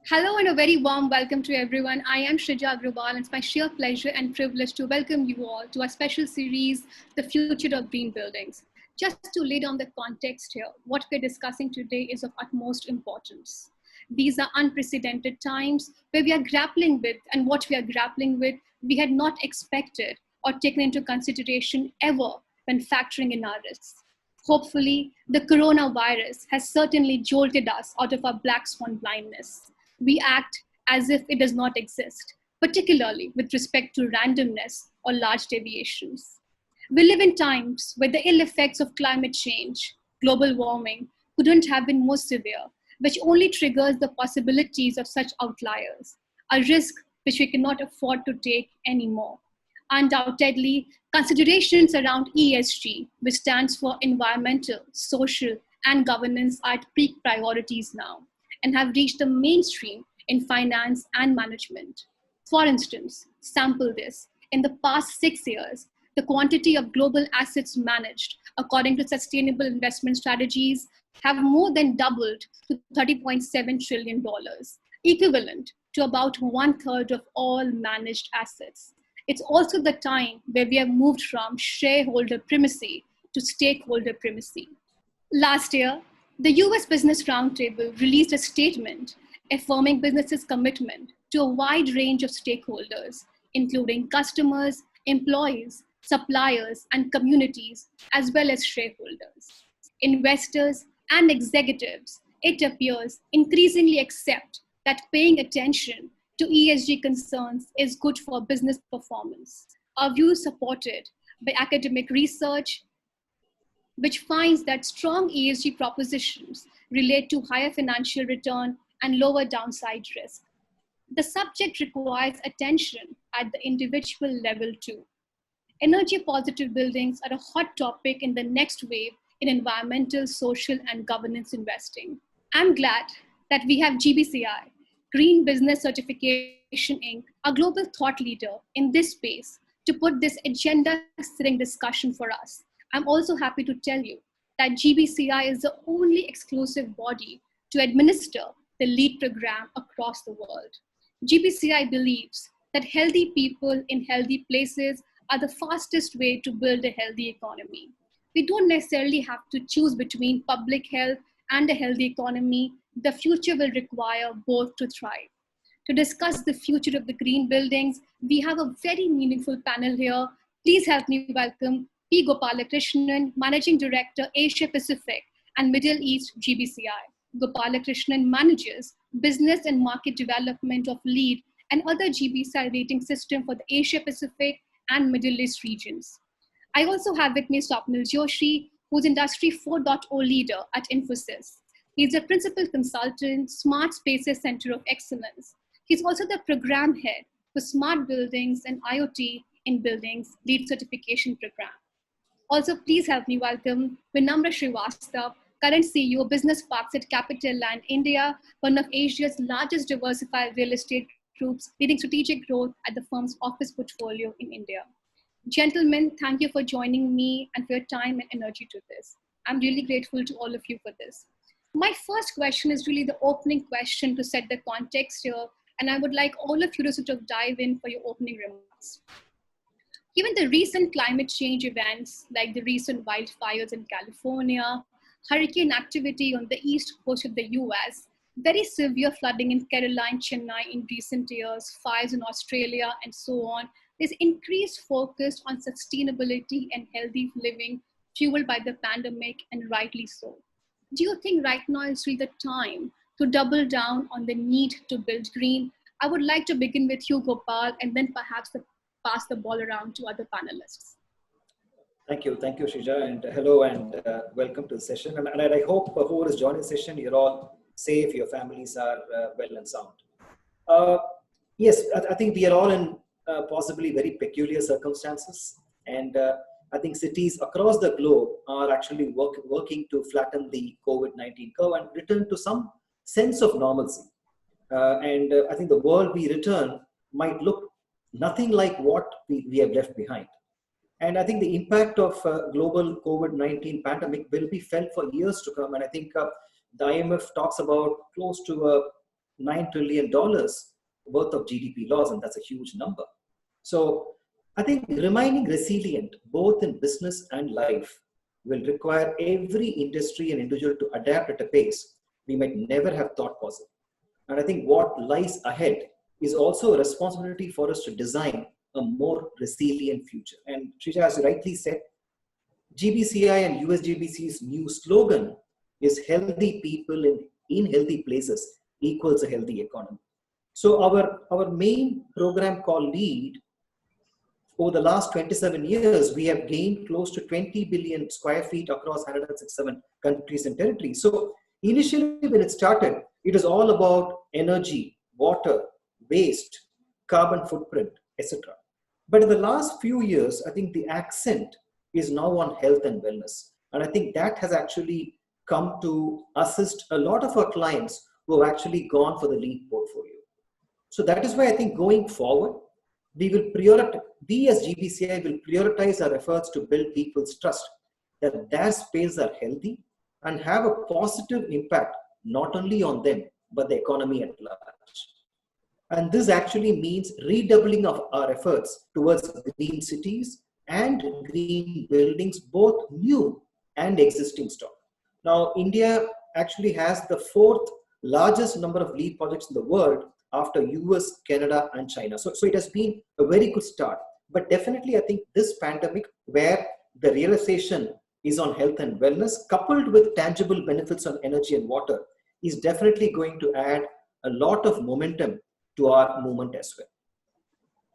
Hello and a very warm welcome to everyone. I am Shrija Agrawal and it's my sheer pleasure and privilege to welcome you all to our special series, The Future of Green Buildings. Just to lay down the context here, what we're discussing today is of utmost importance. These are unprecedented times where we are grappling with, and what we are grappling with, we had not expected or taken into consideration ever when factoring in our risks. Hopefully, the coronavirus has certainly jolted us out of our black swan blindness. We act as if it does not exist, particularly with respect to randomness or large deviations. We live in times where the ill effects of climate change, global warming, couldn't have been more severe, which only triggers the possibilities of such outliers, a risk which we cannot afford to take anymore. Undoubtedly, considerations around ESG, which stands for environmental, social, and governance, are at peak priorities now and have reached the mainstream in finance and management. For instance, sample this. In the past 6 years, the quantity of global assets managed according to sustainable investment strategies have more than doubled to $30.7 trillion, equivalent to about one third of all managed assets. It's also the time where we have moved from shareholder primacy to stakeholder primacy. Last year, the US Business Roundtable released a statement affirming businesses' commitment to a wide range of stakeholders, including customers, employees, suppliers, and communities, as well as shareholders. Investors and executives, it appears, increasingly accept that paying attention to ESG concerns is good for business performance. Our view is supported by academic research, which finds that strong ESG propositions relate to higher financial return and lower downside risk. The subject requires attention at the individual level too. Energy positive buildings are a hot topic in the next wave in environmental, social, and governance investing. I'm glad that we have GBCI, Green Business Certification Inc., a global thought leader in this space, to put this agenda setting discussion for us. I'm also happy to tell you that GBCI is the only exclusive body to administer the LEAD program across the world. GBCI believes that healthy people in healthy places are the fastest way to build a healthy economy. We don't necessarily have to choose between public health and a healthy economy. The future will require both to thrive. To discuss the future of the green buildings, we have a very meaningful panel here. Please help me welcome P. GopalaKrishnan, Managing Director, Asia Pacific and Middle East, GBCI. GopalaKrishnan manages business and market development of LEAD and other GBCI rating system for the Asia Pacific and Middle East regions. I also have with me Swapnil Joshi, who's Industry 4.0 leader at Infosys. He's a principal consultant, Smart Spaces Center of Excellence. He's also the program head for Smart Buildings and IoT in Buildings LEED certification program. Also, please help me welcome Vinamra Srivastava, current CEO, Business Parks at Capitaland India, one of Asia's largest diversified real estate groups, leading strategic growth at the firm's office portfolio in India. Gentlemen, thank you for joining me and for your time and energy to this. I'm really grateful to all of you for this. My first question is really the opening question to set the context here, and I would like all of you to sort of dive in for your opening remarks. Given the recent climate change events, like the recent wildfires in California, hurricane activity on the east coast of the US, very severe flooding in Kerala and Chennai in recent years, fires in Australia, and so on, there's increased focus on sustainability and healthy living fueled by the pandemic, and rightly so. Do you think right now is really the time to double down on the need to build green? I would like to begin with you, Gopal, and then perhaps pass the ball around to other panelists. Thank you, Shrija, and hello and welcome to the session. And I hope whoever is joining the session, you're all safe, your families are well and sound. Yes, I think we are all in possibly very peculiar circumstances, and I think cities across the globe are actually working to flatten the COVID-19 curve and return to some sense of normalcy. I think the world we return might look nothing like what we have left behind. And I think the impact of global COVID-19 pandemic will be felt for years to come. And I think the IMF talks about close to $9 trillion worth of GDP loss, and that's a huge number. So I think remaining resilient, both in business and life, will require every industry and individual to adapt at a pace we might never have thought possible. And I think what lies ahead is also a responsibility for us to design a more resilient future. And Shrija, as you rightly said, GBCI and USGBC's new slogan is healthy people in healthy places equals a healthy economy. So our main program called LEAD, over the last 27 years, we have gained close to 20 billion square feet across 167 countries and territories. So initially when it started, it was all about energy, water, waste, carbon footprint, etc. But in the last few years, I think the accent is now on health and wellness. And I think that has actually come to assist a lot of our clients who have actually gone for the LEAD portfolio. So that is why I think going forward, we as GBCI will prioritize our efforts to build people's trust that their spaces are healthy and have a positive impact not only on them, but the economy at large. And this actually means redoubling of our efforts towards green cities and green buildings, both new and existing stock. Now, India actually has the fourth largest number of LEED projects in the world after US, Canada, and China. So it has been a very good start. But definitely, I think this pandemic, where the realization is on health and wellness, coupled with tangible benefits on energy and water, is definitely going to add a lot of momentum to our movement as well.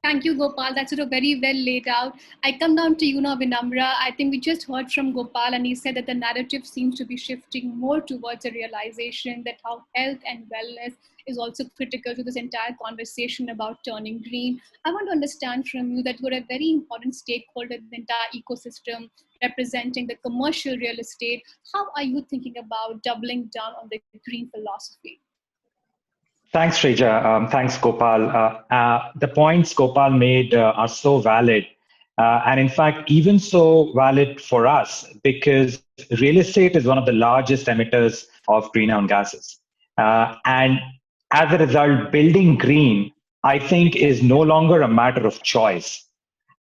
Thank you, Gopal. That's sort of very well laid out. I come down to you now, Vinamra. I think we just heard from Gopal, and he said that the narrative seems to be shifting more towards a realization that how health and wellness is also critical to this entire conversation about turning green. I want to understand from you that you're a very important stakeholder in the entire ecosystem representing the commercial real estate. How are you thinking about doubling down on the green philosophy? Thanks, Srija. Thanks, Gopal. The points Gopal made are so valid. And in fact, even so valid for us because real estate is one of the largest emitters of greenhouse gases. And as a result, building green, I think, is no longer a matter of choice.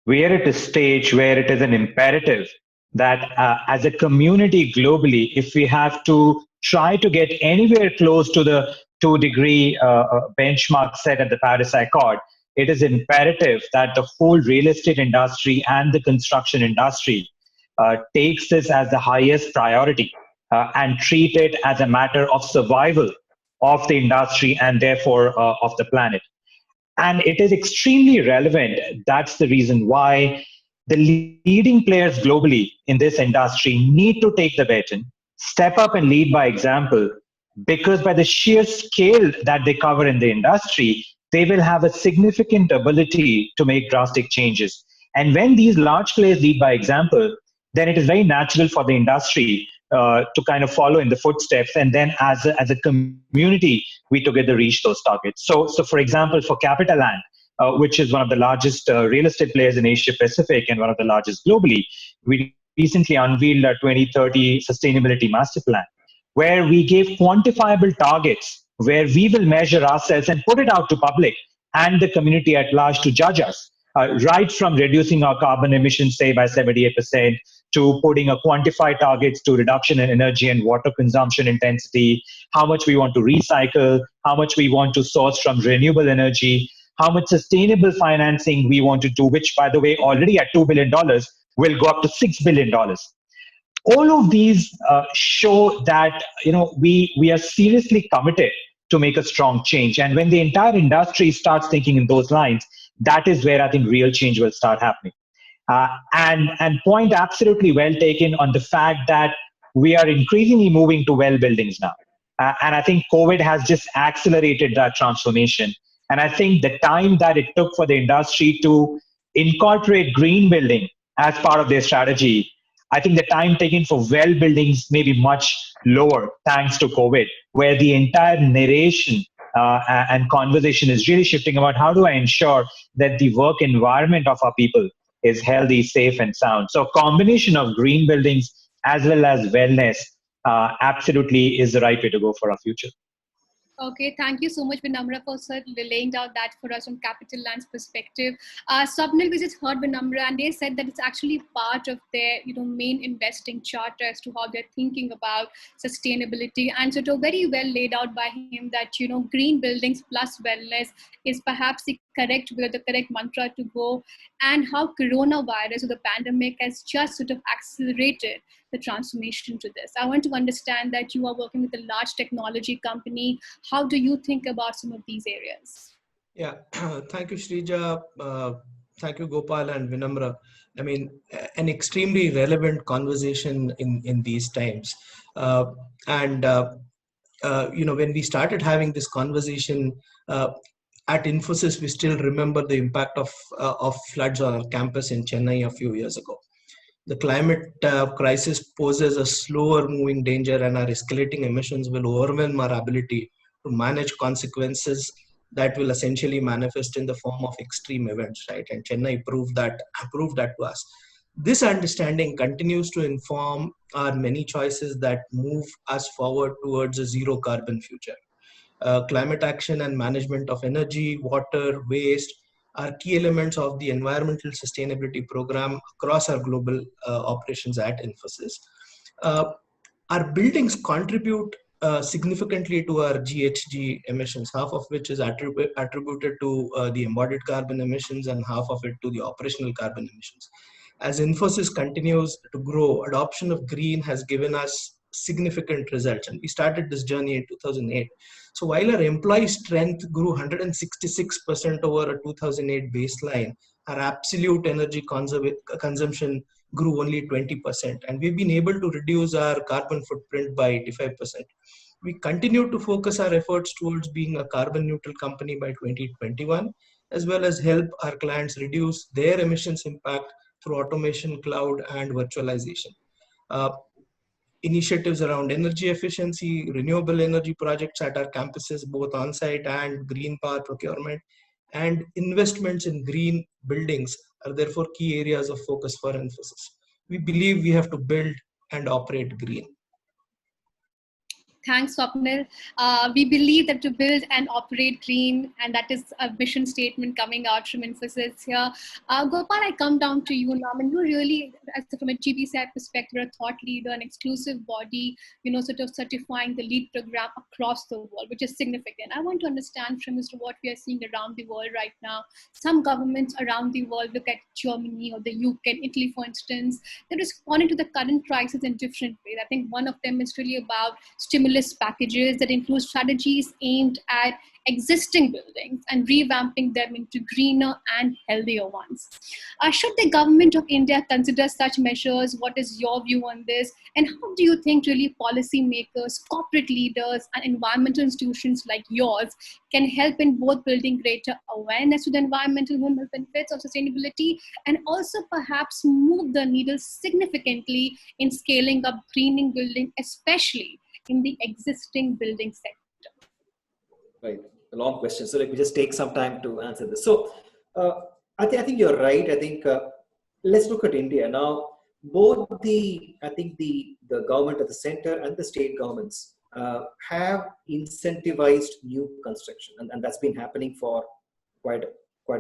We are at a stage where it is an imperative that as a community globally, if we have to try to get anywhere close to the 2-degree benchmark set at the Paris Accord, it is imperative that the whole real estate industry and the construction industry takes this as the highest priority and treat it as a matter of survival of the industry and therefore of the planet. And it is extremely relevant. That's the reason why the leading players globally in this industry need to take the baton, step up and lead by example, because by the sheer scale that they cover in the industry, they will have a significant ability to make drastic changes. And when these large players lead by example, then it is very natural for the industry to kind of follow in the footsteps. And then as a community, we together reach those targets. So for example, for Capitaland, which is one of the largest real estate players in Asia Pacific and one of the largest globally, we recently unveiled a 2030 sustainability master plan, where we gave quantifiable targets, where we will measure ourselves and put it out to public and the community at large to judge us, right from reducing our carbon emissions, say, by 78%, to putting a quantified targets to reduction in energy and water consumption intensity, how much we want to recycle, how much we want to source from renewable energy, how much sustainable financing we want to do, which, by the way, already at $2 billion will go up to $6 billion. All of these show that we are seriously committed to make a strong change. And when the entire industry starts thinking in those lines, that is where I think real change will start happening. And point absolutely well taken on the fact that we are increasingly moving to well buildings now. And I think COVID has just accelerated that transformation. And I think the time that it took for the industry to incorporate green building as part of their strategy, I think the time taken for well buildings may be much lower thanks to COVID, where the entire narration and conversation is really shifting about how do I ensure that the work environment of our people is healthy, safe, and sound. So a combination of green buildings as well as wellness absolutely is the right way to go for our future. Okay, thank you so much, Vinamra, for laying out that for us from Capitaland's perspective. Swapnil, we just heard Vinamra, and they said that it's actually part of their, main investing charter as to how they're thinking about sustainability, and sort of very well laid out by him that green buildings plus wellness is perhaps the correct mantra to go, and how coronavirus or the pandemic has just sort of accelerated the transformation to this. I want to understand that you are working with a large technology company. How do you think about some of these areas? Yeah, thank you, Shrija. Thank you, Gopal and Vinamra. I mean, an extremely relevant conversation in these times. And when we started having this conversation at Infosys, we still remember the impact of floods on our campus in Chennai a few years ago. The climate crisis poses a slower moving danger, and our escalating emissions will overwhelm our ability to manage consequences that will essentially manifest in the form of extreme events, right? And Chennai proved that to us. This understanding continues to inform our many choices that move us forward towards a zero carbon future. Climate action and management of energy, water, waste are key elements of the environmental sustainability program across our global operations at Infosys. Our buildings contribute significantly to our GHG emissions, half of which is attributed to the embodied carbon emissions and half of it to the operational carbon emissions. As Infosys continues to grow, adoption of green has given us significant results, and we started this journey in 2008. So while our employee strength grew 166% over a 2008 baseline, our absolute energy consumption grew only 20%, and we've been able to reduce our carbon footprint by 85%. We continue to focus our efforts towards being a carbon neutral company by 2021, as well as help our clients reduce their emissions impact through automation, cloud, and virtualization. Initiatives around energy efficiency, renewable energy projects at our campuses, both on-site and green power procurement, and investments in green buildings are therefore key areas of focus for Infosys. We believe we have to build and operate green. Thanks, Swapnil. We believe that to build and operate green, and that is a mission statement coming out from Infosys here. Gopal, I come down to you now. And you really, from a GPCI perspective, a thought leader, an exclusive body, sort of certifying the LEED program across the world, which is significant. I want to understand from Mr. what we are seeing around the world right now. Some governments around the world, look at Germany or the UK, Italy, for instance, they're responding to the current crisis in different ways. I think one of them is really about stimulus packages that include strategies aimed at existing buildings and revamping them into greener and healthier ones. Should the government of India consider such measures? What is your view on this? And how do you think really policymakers, corporate leaders, and environmental institutions like yours can help in both building greater awareness to the environmental health benefits of sustainability, and also perhaps move the needle significantly in scaling up greening building, especially in the existing building sector? Right, a long question. So let me just take some time to answer this. So I think you're right. I think let's look at India now. Both the government at the center and the state governments have incentivized new construction, and that's been happening for quite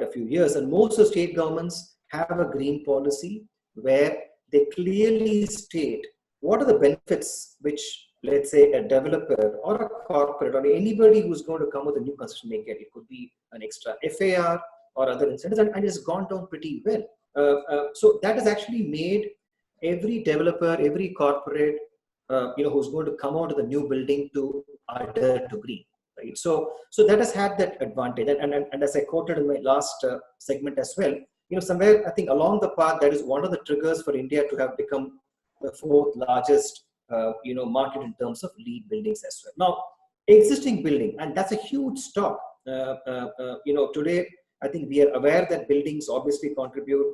a few years. And most of the state governments have a green policy where they clearly state what are the benefits which, let's say, a developer or a corporate or anybody who's going to come with a new construction may get. It could be an extra FAR or other incentives, and it's gone down pretty well. So that has actually made every developer, every corporate, who's going to come out of the new building to adhere to green, right? So that has had that advantage. And as I quoted in my last segment as well, somewhere I think along the path, that is one of the triggers for India to have become the fourth largest market in terms of LEED buildings as well. Now, existing building, and that's a huge stock. Today, I think we are aware that buildings obviously contribute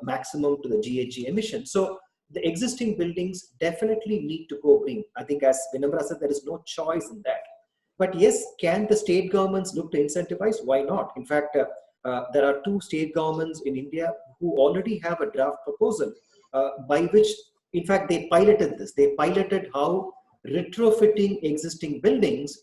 maximum to the GHG emissions. So the existing buildings definitely need to go green. I think, as Vinamra said, there is no choice in that. But yes, can the state governments look to incentivize? Why not? In fact, there are 2 state governments in India who already have a draft proposal by which, in fact, they piloted this. They piloted how retrofitting existing buildings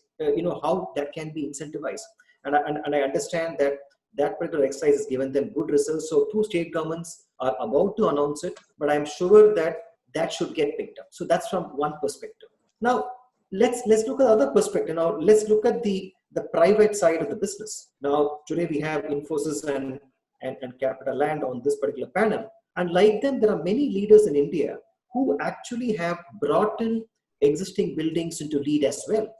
how that can be incentivized. And I understand that that particular exercise has given them good results. So 2 state governments are about to announce it, but I'm sure that that should get picked up. So that's from one perspective. Now, let's look at the other perspective. Now, let's look at the private side of the business. Now, today we have Infosys and Capitaland on this particular panel. And like them, there are many leaders in India who actually have brought in existing buildings into LEED as well.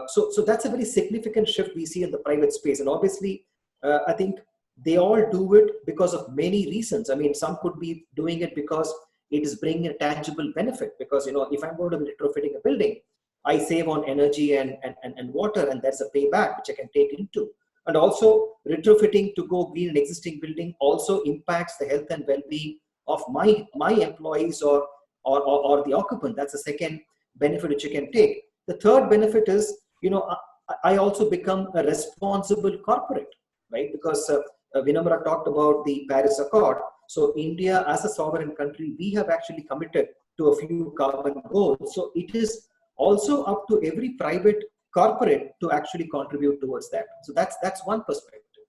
So that's a very significant shift we see in the private space. And obviously, I think they all do it because of many reasons. I mean, some could be doing it because it is bringing a tangible benefit. Because, if I'm going to be retrofitting a building, I save on energy and water, and that's a payback which I can take into. And also, retrofitting to go green an existing building also impacts the health and well-being of my employees or the occupant. That's the second benefit which you can take. The third benefit is, I also become a responsible corporate, right? Because Vinamra talked about the Paris Accord. So India, as a sovereign country, we have actually committed to a few carbon goals. So it is also up to every private corporate to actually contribute towards that. So that's one perspective,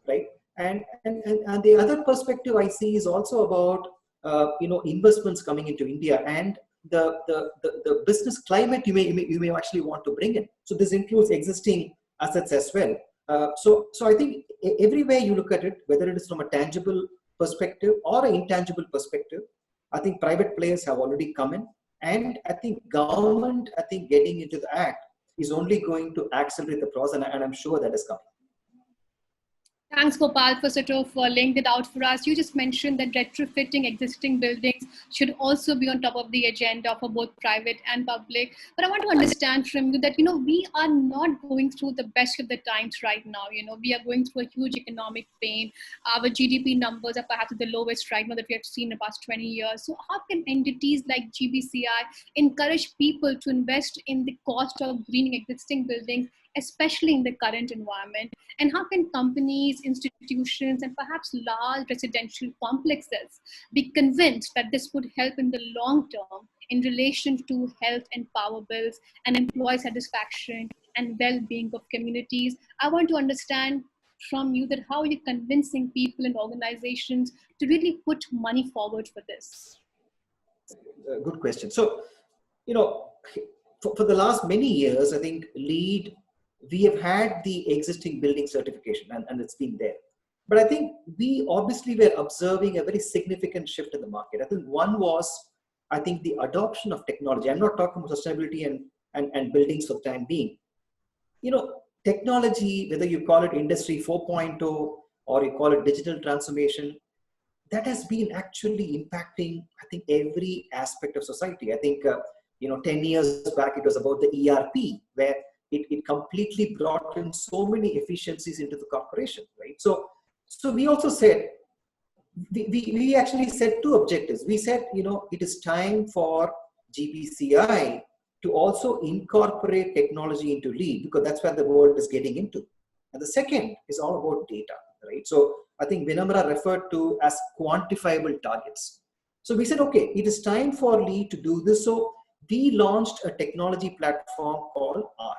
right? And the other perspective I see is also about investments coming into India and the business climate you may actually want to bring in. So this includes existing assets as well. So I think everywhere you look at it, whether it is from a tangible perspective or an intangible perspective, I think private players have already come in, and I think government, getting into the act is only going to accelerate the process, and I'm sure that is coming. Thanks, Gopal, for sort of laying it out for us. You just mentioned that retrofitting existing buildings should also be on top of the agenda for both private and public. But I want to understand from you that, we are not going through the best of the times right now. We are going through a huge economic pain. Our GDP numbers are perhaps the lowest right now that we have seen in the past 20 years. So how can entities like GBCI encourage people to invest in the cost of greening existing buildings, especially in the current environment? And how can companies, institutions, and perhaps large residential complexes be convinced that this would help in the long term in relation to health and power bills and employee satisfaction and well-being of communities? I want to understand from you that how are you convincing people and organizations to really put money forward for this? Good question. So, for the last many years, I think LEED, we have had the existing building certification and it's been there. But I think we obviously were observing a very significant shift in the market. I think one was, the adoption of technology. I'm not talking about sustainability and buildings for the time being. Technology, whether you call it Industry 4.0 or you call it digital transformation, that has been actually impacting, every aspect of society. 10 years back, it was about the ERP, where it completely brought in so many efficiencies into the corporation, right? So we also said, we actually set 2 objectives. We said, it is time for GBCI to also incorporate technology into LEED, because that's where the world is getting into. And the second is all about data, right? So I think Vinamra referred to as quantifiable targets. So we said, okay, it is time for LEED to do this. So we launched a technology platform called ARC.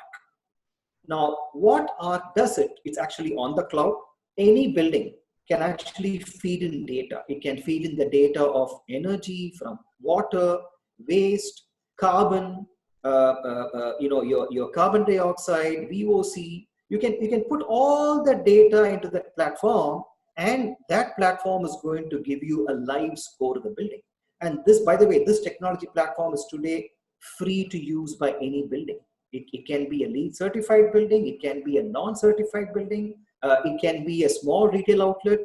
Now, what ARC does it's actually on the cloud. Any building can actually feed in data. It can feed in the data of energy from water, waste, carbon, your carbon dioxide, VOC. You can put all the data into that platform, and that platform is going to give you a live score of the building. And this, by the way, this technology platform is today free to use by any building. It can be a LEED certified building. It can be a non-certified building. It can be a small retail outlet.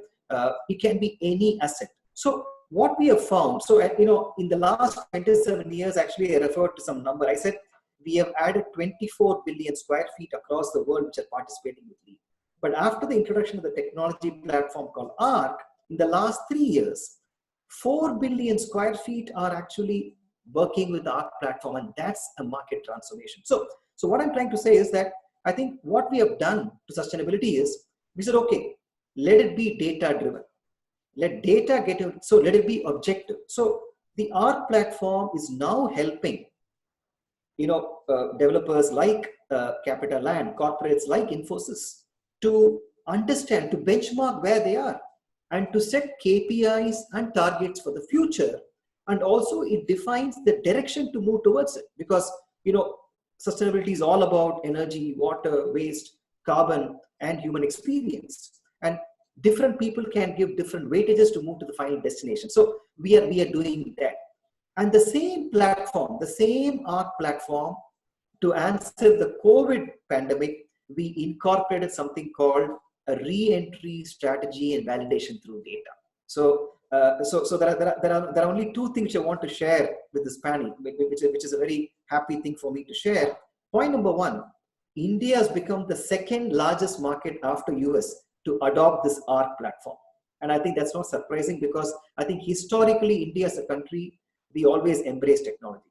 It can be any asset. So what we have found, so in the last 27 years, actually I referred to some number. I said we have added 24 billion square feet across the world which are participating with LEED. But after the introduction of the technology platform called ARC, in the last 3 years, 4 billion square feet are actually working with the ARC platform, and that's a market transformation. So what I'm trying to say is that I think what we have done to sustainability is, we said, okay, let it be data driven. Let data get in, so let it be objective. So the ARC platform is now helping, developers like Capitaland, corporates like Infosys, to understand, to benchmark where they are, and to set KPIs and targets for the future. And also it defines the direction to move towards it, because sustainability is all about energy, water, waste, carbon, and human experience. And different people can give different weightages to move to the final destination. So we are doing that. And the same platform, the same ARC platform, to answer the COVID pandemic, we incorporated something called a re-entry strategy and validation through data. So, there are only two things I want to share with this panel, which is a very happy thing for me to share. Point number one, India has become the second largest market after US to adopt this ARC platform. And I think that's not surprising, because I think historically India as a country, we always embrace technology.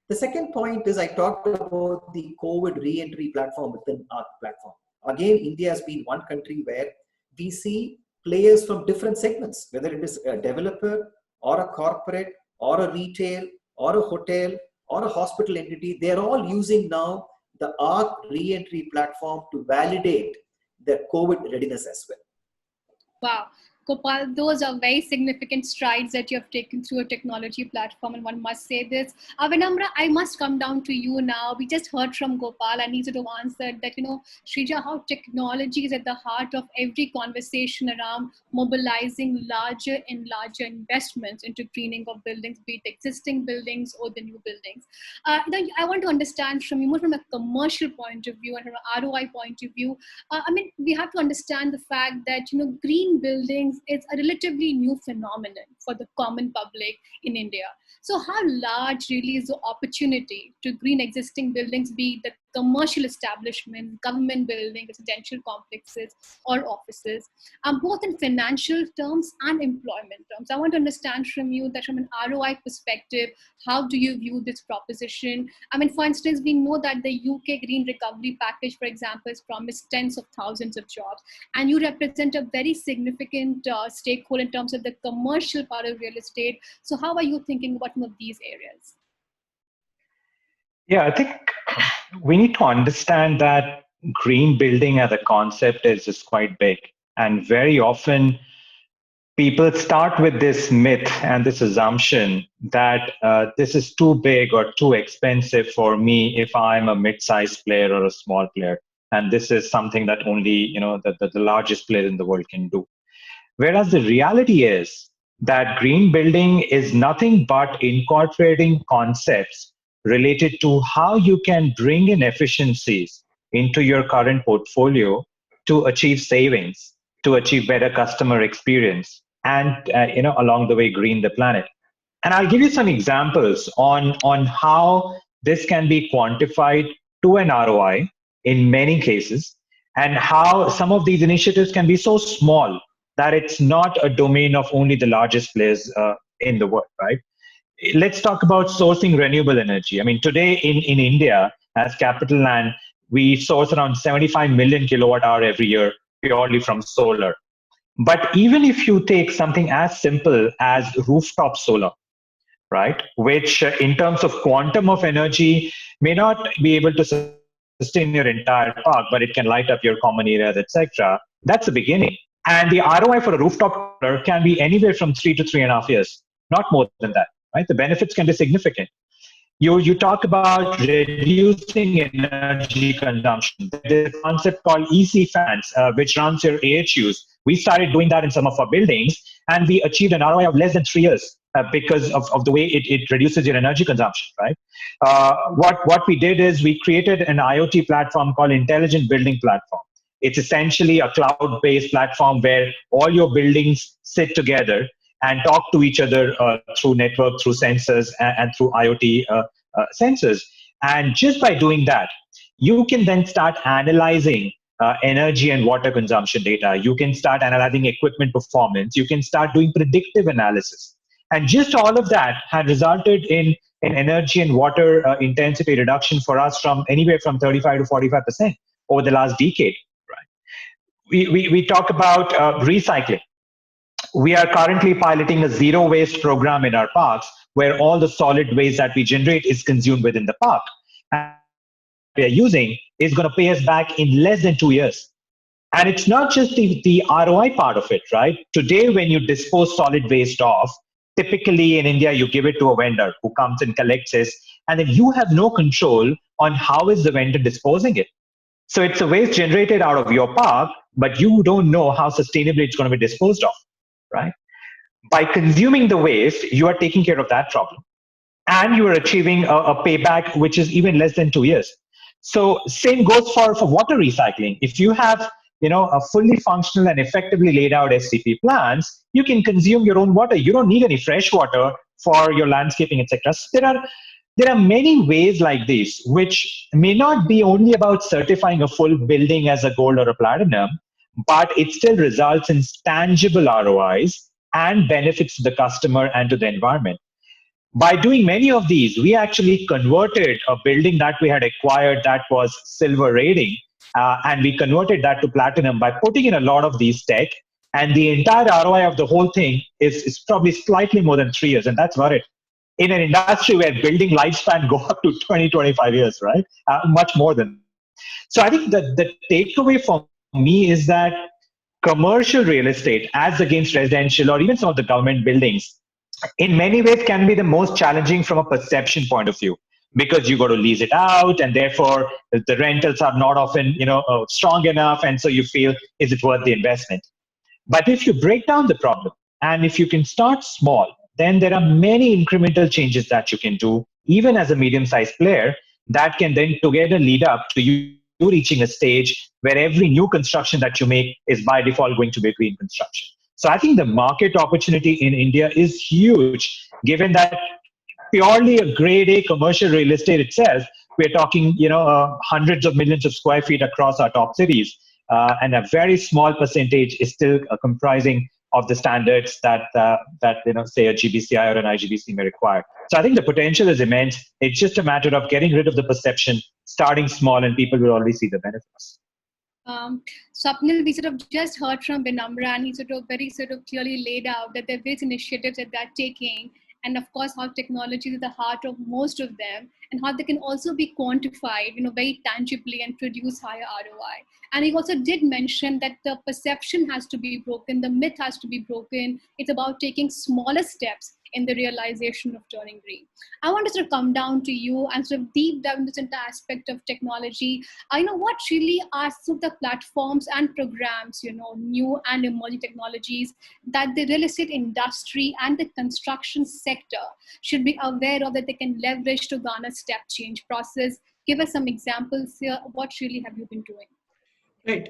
The second point is I talked about the COVID re-entry platform within ARC platform. Again, India has been one country where we see players from different segments, whether it is a developer or a corporate or a retail or a hotel or a hospital entity. They're all using now the ARC re-entry platform to validate their COVID readiness as well. Wow. Gopal, those are very significant strides that you have taken through a technology platform, and one must say this. Vinamra, I must come down to you now. We just heard from Gopal, and he sort of answered that, Shrija, how technology is at the heart of every conversation around mobilizing larger and larger investments into greening of buildings, be it existing buildings or the new buildings. I want to understand from you, more from a commercial point of view and from an ROI point of view. We have to understand the fact that, green buildings is a relatively new phenomenon for the common public in India. So how large really is the opportunity to green existing buildings, be it the commercial establishment, government building, residential complexes, or offices, both in financial terms and employment terms? I want to understand from you that from an ROI perspective, how do you view this proposition? For instance, we know that the UK Green Recovery Package, for example, has promised tens of thousands of jobs, and you represent a very significant stakeholder in terms of the commercial part of real estate. So how are you thinking about some of these areas? Yeah, I think we need to understand that green building as a concept is just quite big. And very often people start with this myth and this assumption that this is too big or too expensive for me if I'm a mid-sized player or a small player. And this is something that only the largest player in the world can do. Whereas the reality is that green building is nothing but incorporating concepts related to how you can bring in efficiencies into your current portfolio to achieve savings, to achieve better customer experience, and along the way green the planet. And I'll give you some examples on how this can be quantified to an ROI in many cases, and how some of these initiatives can be so small that it's not a domain of only the largest players in the world, right? Let's talk about sourcing renewable energy. Today in India, as Capitaland, we source around 75 million kilowatt hour every year purely from solar. But even if you take something as simple as rooftop solar, right, which in terms of quantum of energy may not be able to sustain your entire park, but it can light up your common areas, etc. That's the beginning. And the ROI for a rooftop solar can be anywhere from 3 to 3.5 years, not more than that, right? The benefits can be significant. You talk about reducing energy consumption. There's a concept called EC fans, which runs your AHUs. We started doing that in some of our buildings, and we achieved an ROI of less than 3 years because of the way it reduces your energy consumption, right? What we did is we created an IoT platform called Intelligent Building Platform. It's essentially a cloud-based platform where all your buildings sit together and talk to each other through network, through sensors, and through IoT sensors. And just by doing that, you can then start analyzing energy and water consumption data. You can start analyzing equipment performance. You can start doing predictive analysis. And just all of that had resulted in an energy and water intensity reduction for us from anywhere from 35 to 45% over the last decade. Right? We talk about recycling. We are currently piloting a zero waste program in our parks where all the solid waste that we generate is consumed within the park. we are using is going to pay us back in less than 2 years. And it's not just the ROI part of it, right? Today, when you dispose solid waste off, typically in India, you give it to a vendor who comes and collects it, and then you have no control on how is the vendor disposing it. So it's a waste generated out of your park, but you don't know how sustainably it's going to be disposed of, right? By consuming the waste, you are taking care of that problem, and you are achieving a payback which is even less than 2 years. So same goes for water recycling. If you have a fully functional and effectively laid out SCP plants, you can consume your own water. You don't need any fresh water for your landscaping, etc. So there are many ways like this, which may not be only about certifying a full building as a gold or a platinum, but it still results in tangible ROIs and benefits to the customer and to the environment. By doing many of these, we actually converted a building that we had acquired that was silver rating, and we converted that to platinum by putting in a lot of these tech. And the entire ROI of the whole thing is probably slightly more than 3 years, and that's about it. In an industry where building lifespan go up to 20, 25 years, right? Much more than that. So I think that the takeaway for me is that commercial real estate, as against residential or even some of the government buildings, in many ways can be the most challenging from a perception point of view, because you got to lease it out, and therefore the rentals are not often strong enough, and so you feel, is it worth the investment? But if you break down the problem, and if you can start small, then there are many incremental changes that you can do, even as a medium-sized player, that can then together lead up to you reaching a stage where every new construction that you make is by default going to be a green construction. So I think the market opportunity in India is huge, given that purely a grade A commercial real estate itself, we're talking, hundreds of millions of square feet across our top cities, and a very small percentage is still comprising of the standards that say a GBCI or an IGBC may require. So I think the potential is immense. It's just a matter of getting rid of the perception, starting small, and people will already see the benefits. Swapnil, we sort of just heard from Vinamra, and he very clearly laid out that there are various initiatives that they're taking, and of course how technology is at the heart of most of them, and how they can also be quantified, very tangibly and produce higher ROI. And he also did mention that the perception has to be broken, the myth has to be broken. It's about taking smaller steps in the realization of turning green. I want to sort of come down to you and sort of deep dive into this entire aspect of technology. I know what really are some of the platforms and programs, new and emerging technologies that the real estate industry and the construction sector should be aware of, that they can leverage to garner step change process. Give us some examples here. What really have you been doing? Right.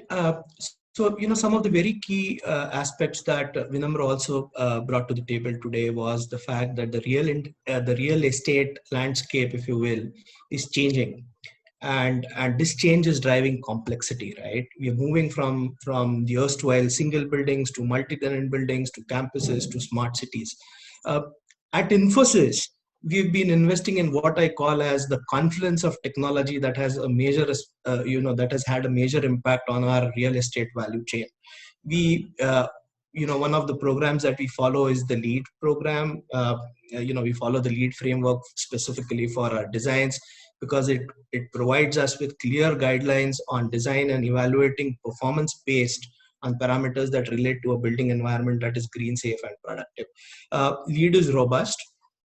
So, some of the very key aspects that Vinamra also brought to the table today was the fact that the real estate landscape, if you will, is changing, and this change is driving complexity. Right, we are moving from the erstwhile single buildings to multi-tenant buildings to campuses to smart cities. At Infosys, we've been investing in what I call as the confluence of technology that has a major, that has had a major impact on our real estate value chain. We, one of the programs that we follow is the LEED program. We follow the LEED framework specifically for our designs, because it provides us with clear guidelines on design and evaluating performance based on parameters that relate to a building environment that is green, safe, and productive. LEED is robust,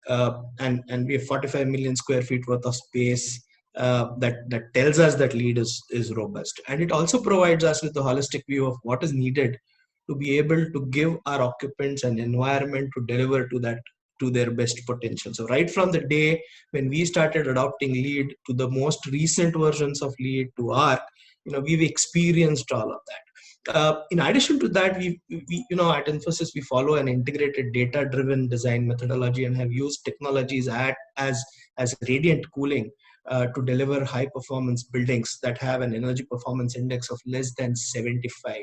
and we have 45 million square feet worth of space that tells us that LEED is robust. And it also provides us with a holistic view of what is needed to be able to give our occupants an environment to deliver to their best potential. So right from the day when we started adopting LEED to the most recent versions of LEED to ARC, we've experienced all of that. In addition to that, we at Infosys, we follow an integrated data-driven design methodology and have used technologies as radiant cooling to deliver high-performance buildings that have an energy performance index of less than 75.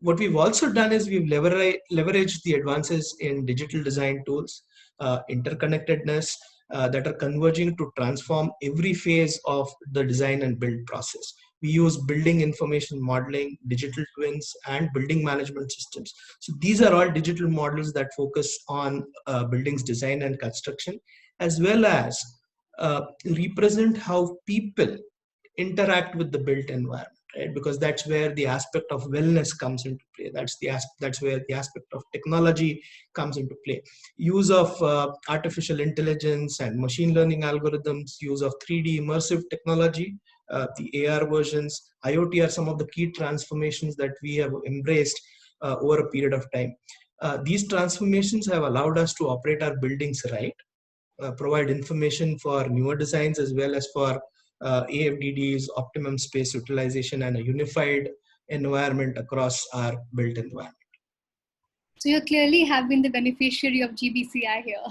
What we've also done is we've leveraged the advances in digital design tools, interconnectedness, that are converging to transform every phase of the design and build process. We use building information modeling, digital twins, and building management systems. So these are all digital models that focus on buildings design and construction, as well as represent how people interact with the built environment, right? Because that's where the aspect of wellness comes into play. That's where the aspect of technology comes into play. Use of artificial intelligence and machine learning algorithms, use of 3D immersive technology, the AR versions, IoT are some of the key transformations that we have embraced over a period of time. These transformations have allowed us to operate our buildings right, provide information for newer designs as well as for AFDDs, optimum space utilization, and a unified environment across our built environment. So you clearly have been the beneficiary of GBCI here,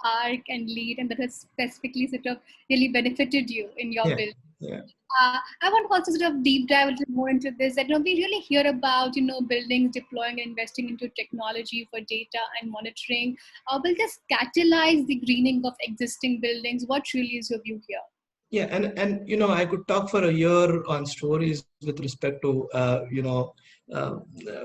ARC and LEED, and that has specifically sort of really benefited you in your build. Yeah. I want to also sort of deep dive a little more into this. That we really hear about buildings deploying and investing into technology for data and monitoring. Will this catalyze the greening of existing buildings? What really is your view here? Yeah, and I could talk for a year on stories with respect to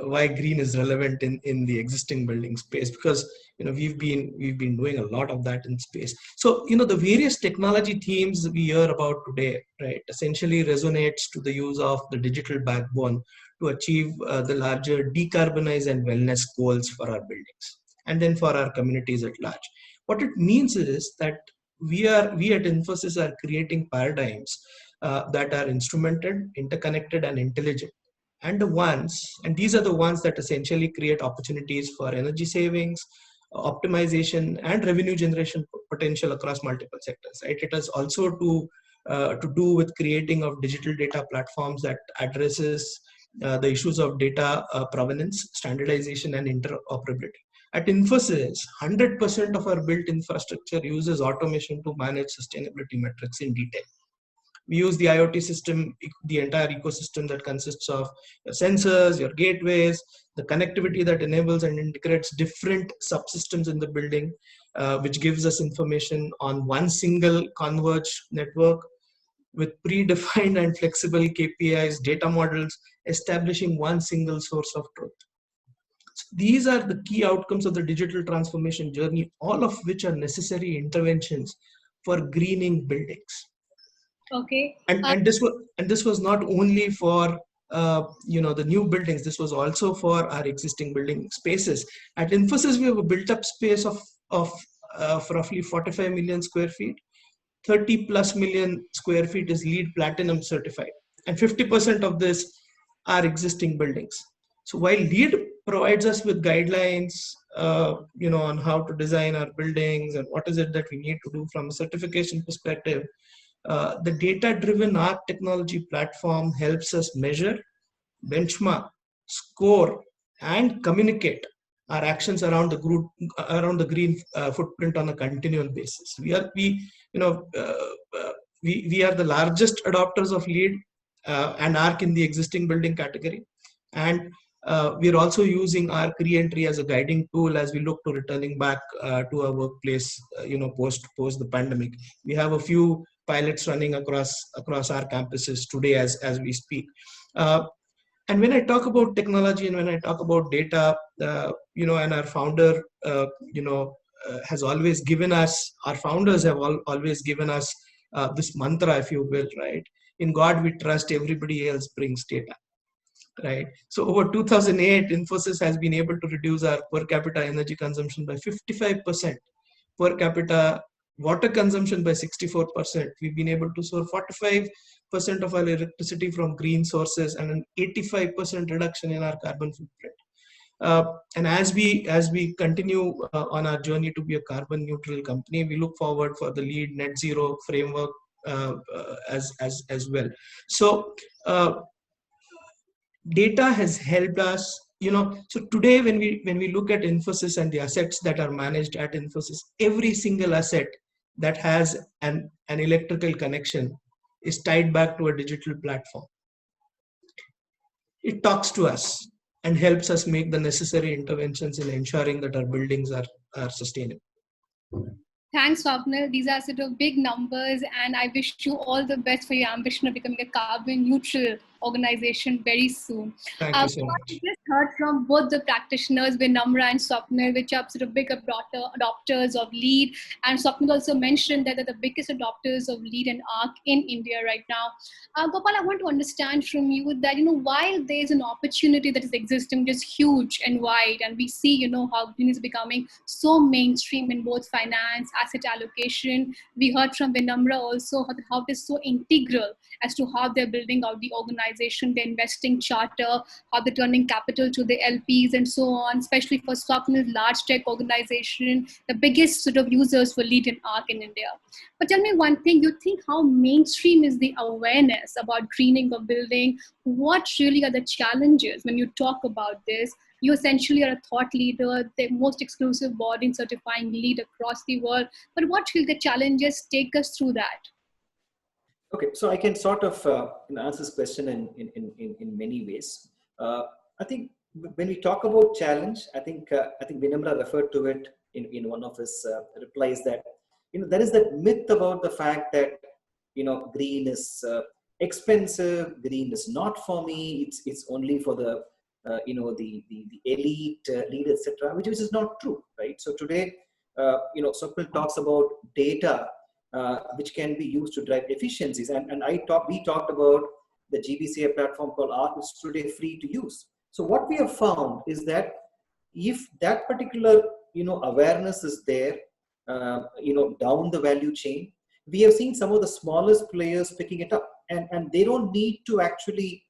why green is relevant in the existing building space, because we've been doing a lot of that in space. So the various technology themes we hear about today, right, essentially resonates to the use of the digital backbone to achieve the larger decarbonize and wellness goals for our buildings and then for our communities at large. What it means is that we at Infosys are creating paradigms that are instrumented, interconnected, and intelligent. And these are the ones that essentially create opportunities for energy savings, optimization, and revenue generation potential across multiple sectors. Right? It has also to do with creating of digital data platforms that addresses the issues of data provenance, standardization, and interoperability. At Infosys, 100% of our built infrastructure uses automation to manage sustainability metrics in detail. We use the IoT system, the entire ecosystem that consists of your sensors, your gateways, the connectivity that enables and integrates different subsystems in the building, which gives us information on one single converged network with predefined and flexible KPIs, data models, establishing one single source of truth. These are the key outcomes of the digital transformation journey, all of which are necessary interventions for greening buildings. Okay. And this was not only for the new buildings. This was also for our existing building spaces. At Infosys, we have a built-up space of roughly 45 million square feet. 30 plus million square feet is LEED Platinum certified, and 50% of this are existing buildings. So while LEED provides us with guidelines, on how to design our buildings and what is it that we need to do from a certification perspective, the data-driven ARC technology platform helps us measure, benchmark, score, and communicate our actions around the green footprint on a continual basis. We are the largest adopters of LEED and ARC in the existing building category, and we are also using ARC re-entry as a guiding tool as we look to returning back to our workplace, post the pandemic. We have a few pilots running across our campuses today as we speak. And when I talk about technology and when I talk about data, and our founder, has always given us, our founders have always given us this mantra, if you will, right? In God we trust, everybody else brings data, right? So over 2008, Infosys has been able to reduce our per capita energy consumption by 55%, per capita water consumption by 64%. We've been able to source 45% of our electricity from green sources and an 85% reduction in our carbon footprint. And as we continue on our journey to be a carbon neutral company, we look forward for the LEED net zero framework as well. So data has helped us. So today when we look at Infosys and the assets that are managed at Infosys, every single asset that has an electrical connection is tied back to a digital platform. It talks to us and helps us make the necessary interventions in ensuring that our buildings are sustainable. Thanks, Swapnil. These are sort of big numbers, and I wish you all the best for your ambition of becoming a carbon neutral organization very soon. Thank you so I much. just heard from both the practitioners, Vinamra and Swapnil, which are sort of big adopters of lead. And Swapnil also mentioned that they're the biggest adopters of lead and arc in India right now. Gopal, I want to understand from you that, while there's an opportunity that is existing just huge and wide, and we see, how green is becoming so mainstream in both finance, asset allocation. We heard from Vinamra also how it is so integral as to how they're building out the organization, the investing charter, how they're turning capital to the LPs and so on, especially for Swapnil's large tech organization, the biggest sort of users for lead and arc in India. But tell me one thing, you think how mainstream is the awareness about greening of building? What really are the challenges when you talk about this? You essentially are a thought leader, the most exclusive body in certifying lead across the world. But what will the challenges? Take us through that. Okay, so I can sort of answer this question in many ways. I think when we talk about challenge, I think Vinamra referred to it in one of his replies that there is that myth about the fact that green is expensive, green is not for me, it's only for the the elite leaders, etc., which is not true, right? So today, Swapnil talks about data which can be used to drive efficiencies, and we talked about the GBCA platform called ARC, which is today free to use. So what we have found is that if that particular awareness is there, down the value chain, we have seen some of the smallest players picking it up, and they don't need to actually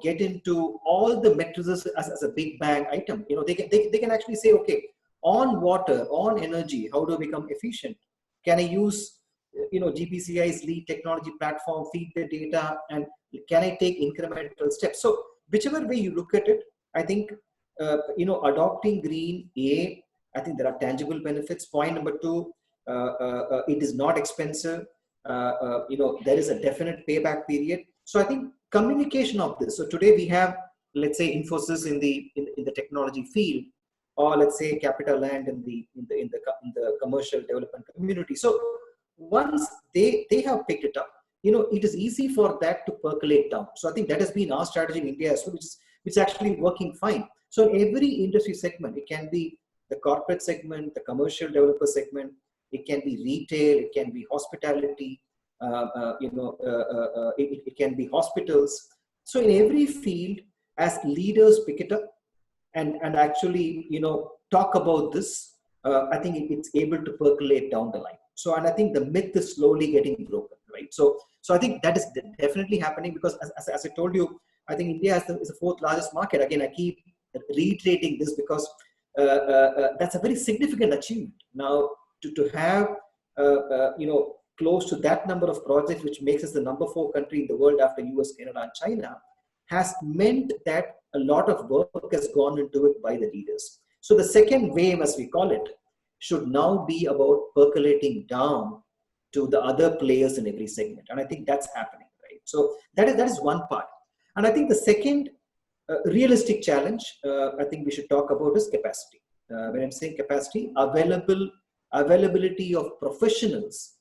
get into all the matrices as a big bang item. They can actually say, okay, on water, on energy, how do I become efficient? Can I use GPCI's lead technology platform, feed the data, and can I take incremental steps? So whichever way you look at it, I think adopting green, I think there are tangible benefits. Point number two, it is not expensive. There is a definite payback period. So I think communication of this. So today we have, let's say, Infosys in the technology field, or let's say Capitaland in the commercial development community. So once they have picked it up, it is easy for that to percolate down. So I think that has been our strategy in India as well, which is actually working fine. So in every industry segment, it can be the corporate segment, the commercial developer segment, it can be retail, it can be hospitality, it can be hospitals. So in every field, as leaders pick it up and actually talk about this, I think it's able to percolate down the line. So, and I think the myth is slowly getting broken, right? So I think that is definitely happening, because as I told you, I think India is the fourth largest market. Again, I keep reiterating this because that's a very significant achievement. Now, to have close to that number of projects, which makes us the number 4 country in the world after US, Canada, and China, has meant that a lot of work has gone into it by the leaders. So the second wave, as we call it, should now be about percolating down to the other players in every segment. And I think that's happening, right? So that is one part. And I think the second realistic challenge I think we should talk about is capacity. When I'm saying capacity, availability of professionals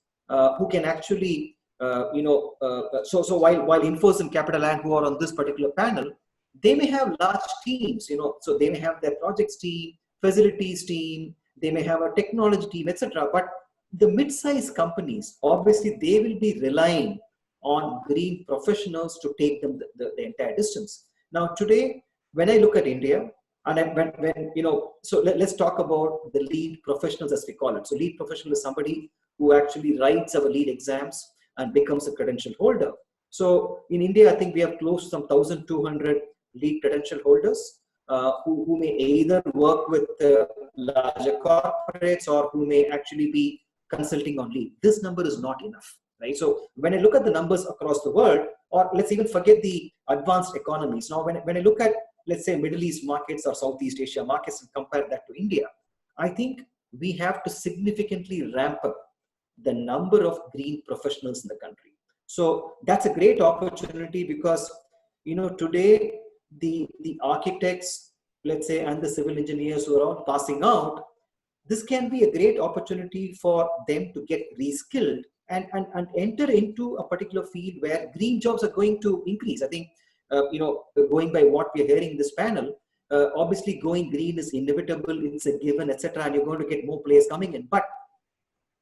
who can actually, so while Infosys and Capitaland, who are on this particular panel, they may have large teams, so they may have their projects team, facilities team, they may have a technology team, etc. But the mid-sized companies, obviously, they will be relying on green professionals to take them the entire distance. Now, today, when I look at India, and so let's talk about the lead professionals, as we call it. So lead professional is somebody who actually writes our lead exams and becomes a credential holder. So in India, I think we have close to some 1,200 lead credential holders who may either work with larger corporates or who may actually be consulting on lead. This number is not enough, right? So when I look at the numbers across the world, or let's even forget the advanced economies. Now, when I look at, let's say, Middle East markets or Southeast Asia markets and compare that to India, I think we have to significantly ramp up the number of green professionals in the country. So that's a great opportunity because, today the architects, let's say, and the civil engineers who are all passing out, this can be a great opportunity for them to get reskilled and enter into a particular field where green jobs are going to increase. I think, going by what we're hearing in this panel, obviously going green is inevitable, it's a given, etc., and you're going to get more players coming in. But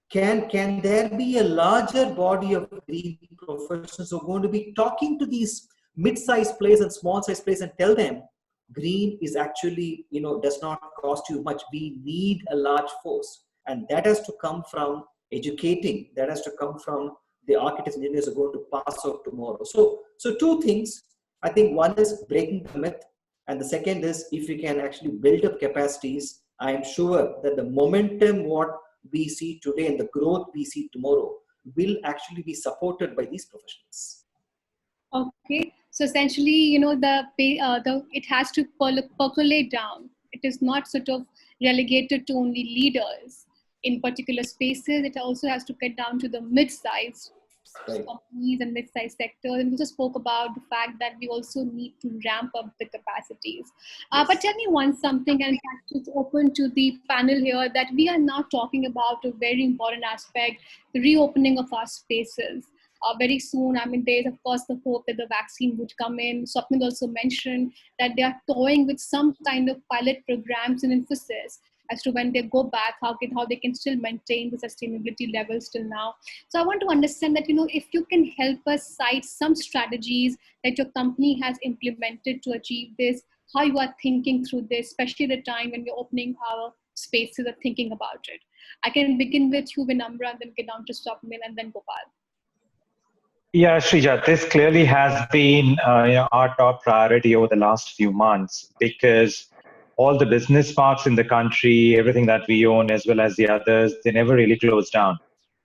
can there be a larger body of green professionals who are going to be talking to these mid-sized players and small-sized players and tell them green is actually, does not cost you much. We need a large force, and that has to come from educating. That has to come from the architects and engineers who are going to pass out tomorrow. So two things. I think one is breaking the myth, and the second is if we can actually build up capacities. I am sure that the momentum what we see today and the growth we see tomorrow will actually be supported by these professionals. Okay, so essentially, it has to percolate down. It is not sort of relegated to only leaders in particular spaces. It also has to get down to the mid-sized companies and mid-sized sectors. And we just spoke about the fact that we also need to ramp up the capacities. But tell me something, and in fact, it's open to the panel here, that we are now talking about a very important aspect, the reopening of our spaces. Very soon, there's of course the hope that the vaccine would come in. Swapnil also mentioned that they are toying with some kind of pilot programs in Infosys as to when they go back, how they can still maintain the sustainability levels till now. So I want to understand that, if you can help us cite some strategies that your company has implemented to achieve this, how you are thinking through this, especially at the time when we're opening our spaces and thinking about it. I can begin with you, Vinamra, and then get down to Swapnil and then Gopal. Yeah, Shrija, this clearly has been our top priority over the last few months, because all the business parks in the country, everything that we own as well as the others, they never really close down,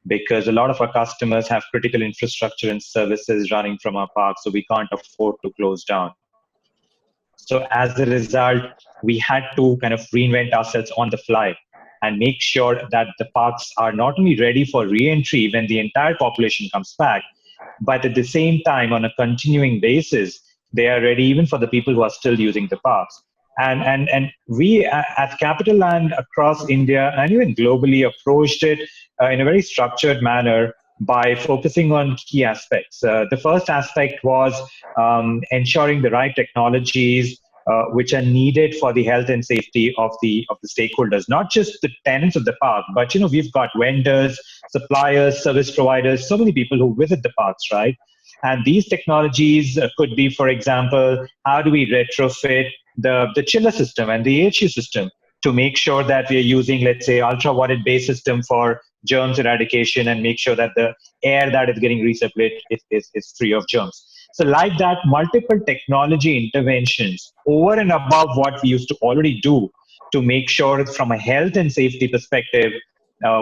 because a lot of our customers have critical infrastructure and services running from our parks, so we can't afford to close down. So as a result, we had to kind of reinvent ourselves on the fly and make sure that the parks are not only ready for re-entry when the entire population comes back, but at the same time, on a continuing basis, they are ready even for the people who are still using the parks. And we at Capitaland across India and even globally approached it in a very structured manner by focusing on key aspects. The first aspect was ensuring the right technologies which are needed for the health and safety of the stakeholders, not just the tenants of the park, but we've got vendors, suppliers, service providers, so many people who visit the parks, right? And these technologies could be, for example, how do we retrofit the chiller system and the AHU system to make sure that we are using, let's say, ultraviolet based system for germs eradication and make sure that the air that is getting recirculated is free of germs. So like that, multiple technology interventions over and above what we used to already do to make sure from a health and safety perspective,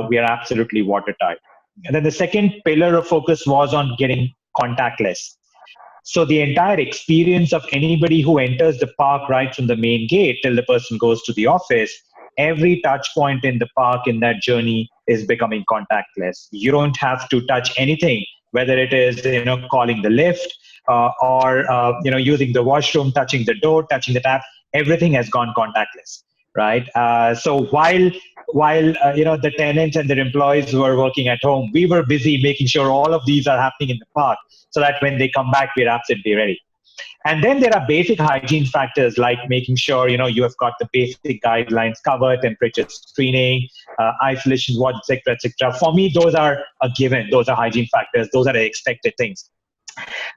we are absolutely watertight. And then the second pillar of focus was on getting contactless. So the entire experience of anybody who enters the park right from the main gate till the person goes to the office, every touch point in the park in that journey is becoming contactless. You don't have to touch anything, whether it is calling the lift or using the washroom, touching the door, touching the tap. Everything has gone contactless, right? So while the tenants and their employees were working at home, we were busy making sure all of these are happening in the park, so that when they come back, we're absolutely ready. And then there are basic hygiene factors like making sure you have got the basic guidelines covered, temperature screening, isolation wards, etc., etc. For me, those are a given. Those are hygiene factors. Those are the expected things.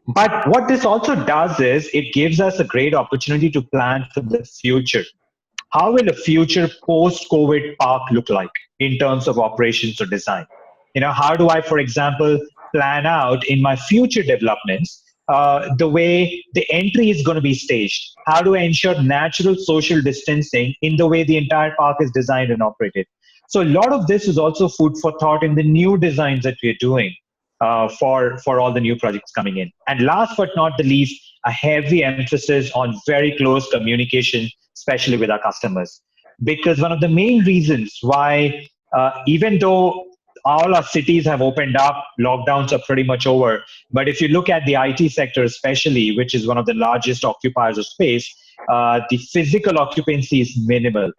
But what this also does is it gives us a great opportunity to plan for the future. How will a future post-COVID park look like in terms of operations or design? How do I, for example, plan out in my future developments the way the entry is going to be staged? How do I ensure natural social distancing in the way the entire park is designed and operated? So a lot of this is also food for thought in the new designs that we're doing for all the new projects coming in. And last but not the least, a heavy emphasis on very close communication, especially with our customers. Because one of the main reasons why, even though all our cities have opened up, lockdowns are pretty much over. But if you look at the IT sector especially, which is one of the largest occupiers of space, the physical occupancy is minimal.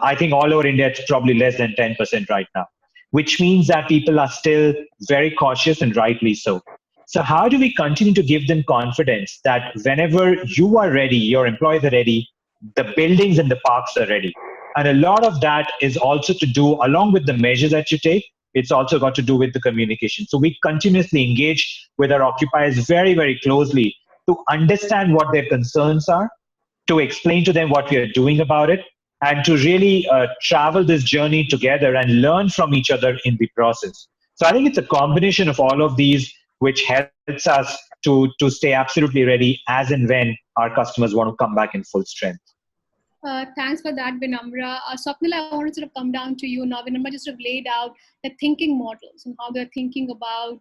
I think all over India, it's probably less than 10% right now. which means that people are still very cautious, and rightly so. So how do we continue to give them confidence that whenever you are ready, your employees are ready, the buildings and the parks are ready? And a lot of that is also to do, along with the measures that you take, it's also got to do with the communication. So we continuously engage with our occupiers very, very closely to understand what their concerns are, to explain to them what we are doing about it, and to really travel this journey together and learn from each other in the process. So I think it's a combination of all of these which helps us to stay absolutely ready as and when our customers want to come back in full strength. Thanks for that, Vinamra. Swapnil, I want to sort of come down to you now. Vinamra just sort of laid out the thinking models and how they're thinking about,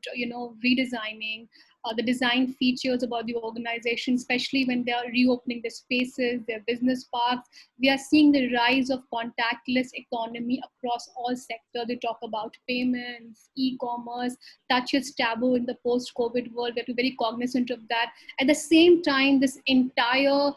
redesigning the design features about the organization, especially when they are reopening their spaces, their business parks. We are seeing the rise of contactless economy across all sectors. They talk about payments, e-commerce, touch is taboo in the post-COVID world. We have to be very cognizant of that. At the same time, this entire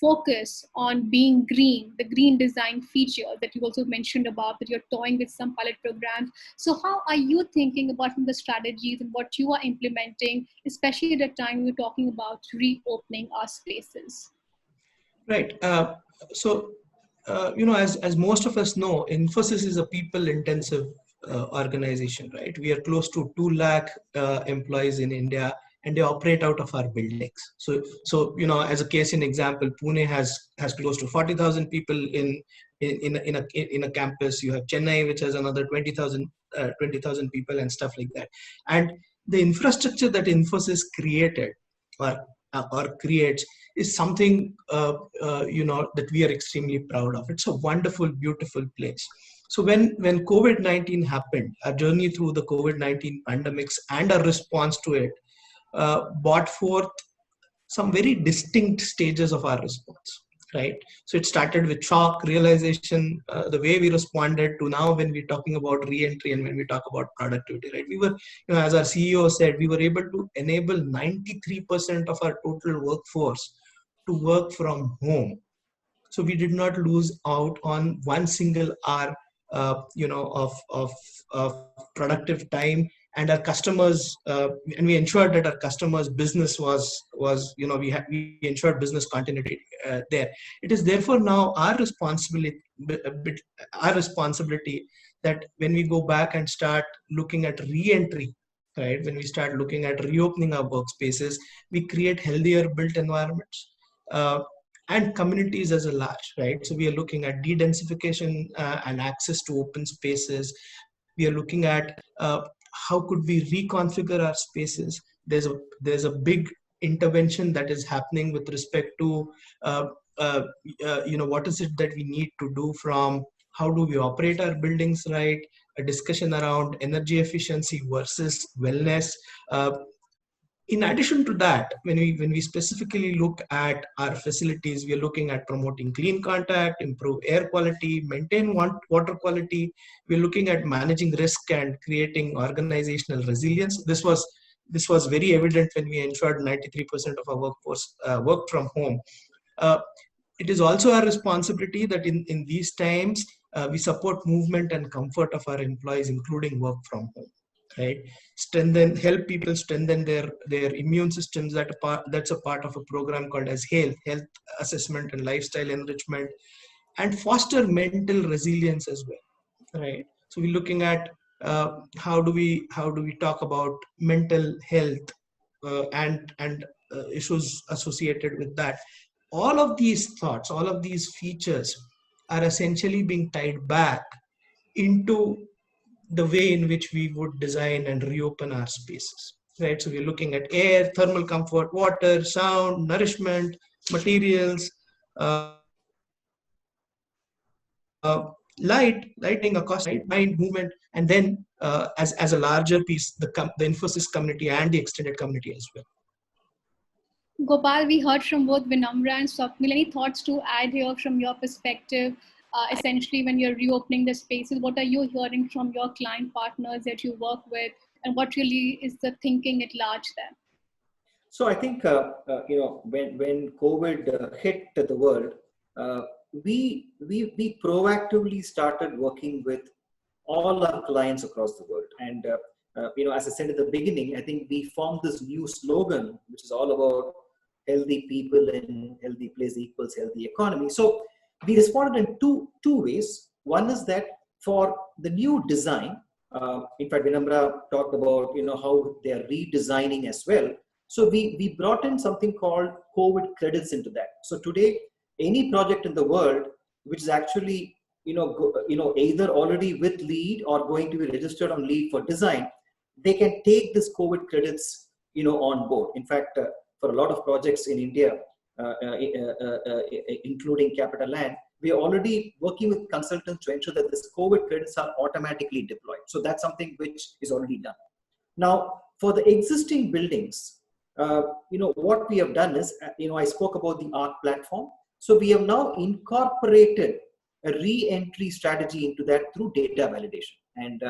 focus on being green, the green design feature that you also mentioned about, that you're toying with some pilot programs. So how are you thinking about the strategies and what you are implementing, especially at the time we're talking about reopening our spaces? Right. As most of us know, Infosys is a people-intensive organization, right? We are close to 2 lakh employees in India, and they operate out of our buildings. So as a case in example, Pune has close to 40,000 people in a campus. You have Chennai, which has another 20,000 people and stuff like that. And the infrastructure that Infosys created or creates is something that we are extremely proud of. It's a wonderful, beautiful place. So when COVID-19 happened, our journey through the COVID-19 pandemics and our response to it brought forth some very distinct stages of our response, right? So it started with shock, realization, the way we responded, to now when we're talking about re-entry and when we talk about productivity, right? We were, as our CEO said, we were able to enable 93% of our total workforce to work from home. So we did not lose out on one single hour, of productive time. And our customers, and we ensured that our customers' business was we ensured business continuity there. It is therefore now our responsibility that when we go back and start looking at re-entry, right? When we start looking at reopening our workspaces, we create healthier built environments. And communities as a large, right? So we are looking at de-densification and access to open spaces. We are looking at how could we reconfigure our spaces. There's a big intervention that is happening with respect to what is it that we need to do, from how do we operate our buildings right, a discussion around energy efficiency versus wellness. In addition to that, when we specifically look at our facilities, we are looking at promoting clean contact, improve air quality, maintain water quality. We're looking at managing risk and creating organizational resilience. This was very evident when we ensured 93% of our workforce worked from home. It is also our responsibility that in these times, we support movement and comfort of our employees, including work from home. Right, help people strengthen their immune systems. That's a part of a program called as health assessment and lifestyle enrichment, and foster mental resilience as well. Right. So we're looking at how do we talk about mental health and issues associated with that. All of these thoughts, all of these features are essentially being tied back into the way in which we would design and reopen our spaces, right? So we're looking at air, thermal comfort, water, sound, nourishment, materials, lighting across, right, mind, movement, and then as a larger piece, the Infosys community and the extended community as well. Gopal, we heard from both Vinamra and Swapnil. Any thoughts to add here from your perspective? Essentially, when you're reopening the spaces, what are you hearing from your client partners that you work with, and what really is the thinking at large there? So I think when COVID hit the world, we proactively started working with all our clients across the world. And as I said at the beginning, I think we formed this new slogan, which is all about healthy people in healthy place equals healthy economy. So we responded in two ways. One is that for the new design, in fact, Vinamra talked about how they are redesigning as well. So we brought in something called COVID credits into that. So today, any project in the world which is actually either already with LEED or going to be registered on LEED for design, they can take this COVID credits on board. In fact, for a lot of projects in India, including Capitaland, we are already working with consultants to ensure that this COVID credits are automatically deployed. So that's something which is already done. Now, for the existing buildings, what we have done is, I spoke about the ARC platform. So we have now incorporated a re-entry strategy into that through data validation. And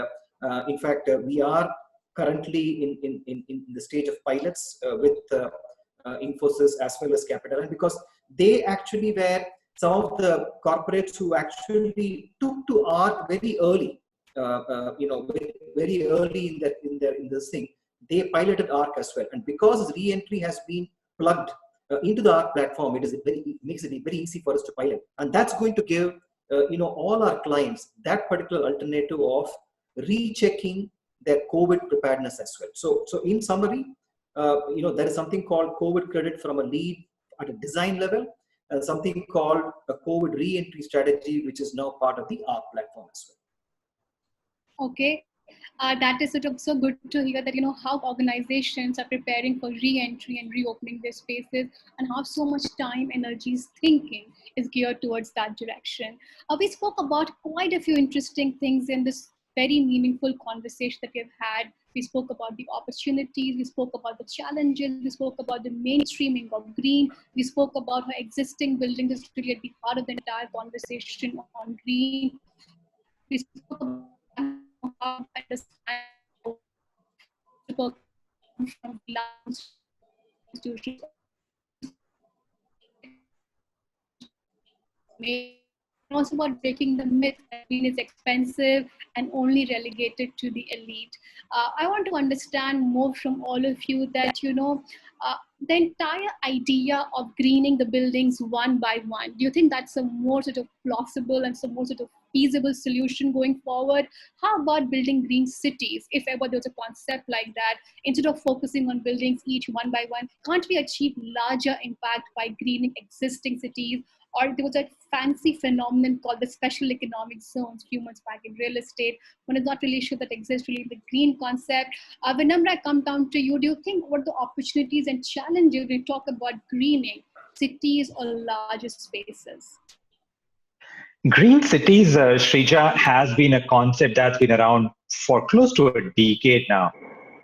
in fact, we are currently in the stage of pilots with Infosys as well as Capitaland, because they actually were some of the corporates who actually took to ARC very early, very early in this thing. They piloted ARC as well, and because re-entry has been plugged into the ARC platform, it makes it very easy for us to pilot, and that's going to give all our clients that particular alternative of rechecking their COVID preparedness as well. So in summary, there is something called COVID credit from a LEED at a design level, and something called a COVID re-entry strategy, which is now part of the ARC platform as well. Okay. That is sort of so good to hear that, how organizations are preparing for re-entry and reopening their spaces, and how so much time, energies, thinking is geared towards that direction. We spoke about quite a few interesting things in this very meaningful conversation that we've had. We spoke about the opportunities, we spoke about the challenges, we spoke about the mainstreaming of green, we spoke about how existing buildings is really at the heart of the entire conversation on green. We spoke about how to understand from institutions, and also about breaking the myth that green is expensive and only relegated to the elite. I want to understand more from all of you that, the entire idea of greening the buildings one by one, do you think that's a more sort of plausible and some more sort of feasible solution going forward? How about building green cities? If ever there was a concept like that, instead of focusing on buildings each one by one, can't we achieve larger impact by greening existing cities? Or there was a fancy phenomenon called the special economic zones, few months back in real estate. One is not really sure that exists really in the green concept. Vinamra, I come down to you. Do you think what the opportunities and challenges when we talk about greening cities or larger spaces? Green cities, Shrija, has been a concept that's been around for close to a decade now.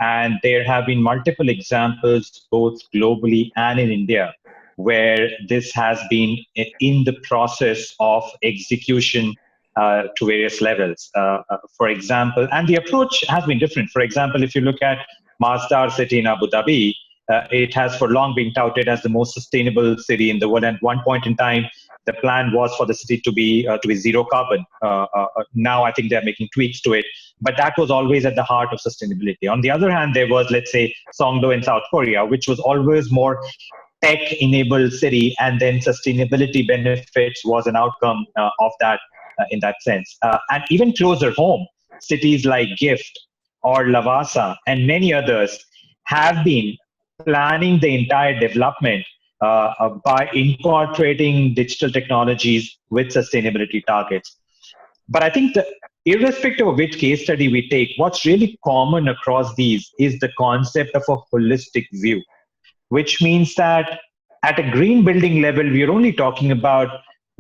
And there have been multiple examples, both globally and in India, where this has been in the process of execution to various levels. For example, and the approach has been different. For example, if you look at Masdar city in Abu Dhabi, it has for long been touted as the most sustainable city in the world. And at one point in time, the plan was for the city to be zero carbon. Now I think they're making tweaks to it, but that was always at the heart of sustainability. On the other hand, there was, let's say, Songdo in South Korea, which was always more tech-enabled city, and then sustainability benefits was an outcome of that in that sense. And even closer home, cities like Gift or Lavasa and many others have been planning the entire development by incorporating digital technologies with sustainability targets. But I think that irrespective of which case study we take, what's really common across these is the concept of a holistic view, which means that at a green building level, we're only talking about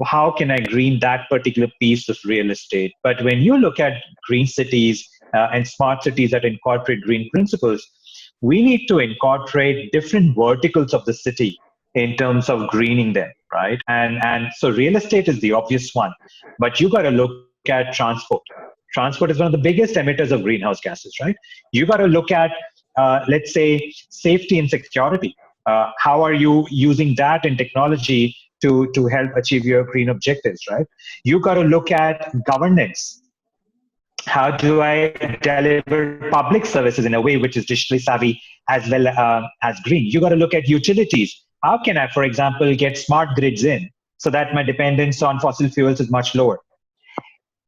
how can I green that particular piece of real estate. But when you look at green cities and smart cities that incorporate green principles, we need to incorporate different verticals of the city in terms of greening them, right? And so real estate is the obvious one, but you got to look at transport. Transport is one of the biggest emitters of greenhouse gases, right? You got to look at, let's say, safety and security. How are you using that in technology to help achieve your green objectives, right? You got to look at governance. How do I deliver public services in a way which is digitally savvy as well as green? You got to look at utilities. How can I, for example, get smart grids in so that my dependence on fossil fuels is much lower?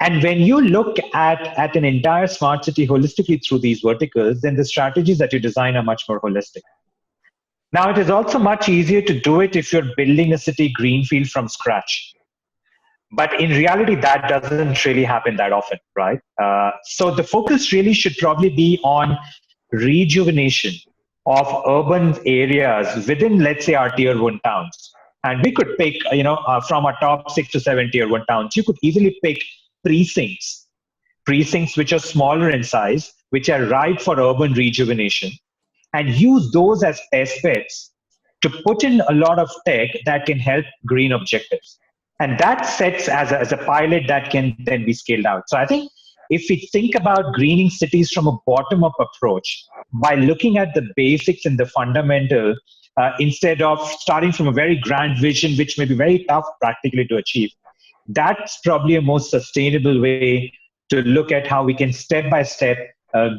And when you look at an entire smart city holistically through these verticals, then the strategies that you design are much more holistic. Now, it is also much easier to do it if you're building a city greenfield from scratch. But in reality, that doesn't really happen that often, right? So the focus really should probably be on rejuvenation of urban areas within, let's say, our tier one towns. And we could pick, from our top 6 to 7 tier one towns, you could easily pick precincts, precincts which are smaller in size, which are ripe for urban rejuvenation, and use those as test beds to put in a lot of tech that can help green objectives. And that sets as a pilot that can then be scaled out. So I think if we think about greening cities from a bottom up approach by looking at the basics and the fundamental, instead of starting from a very grand vision, which may be very tough practically to achieve, that's probably a more sustainable way to look at how we can step by step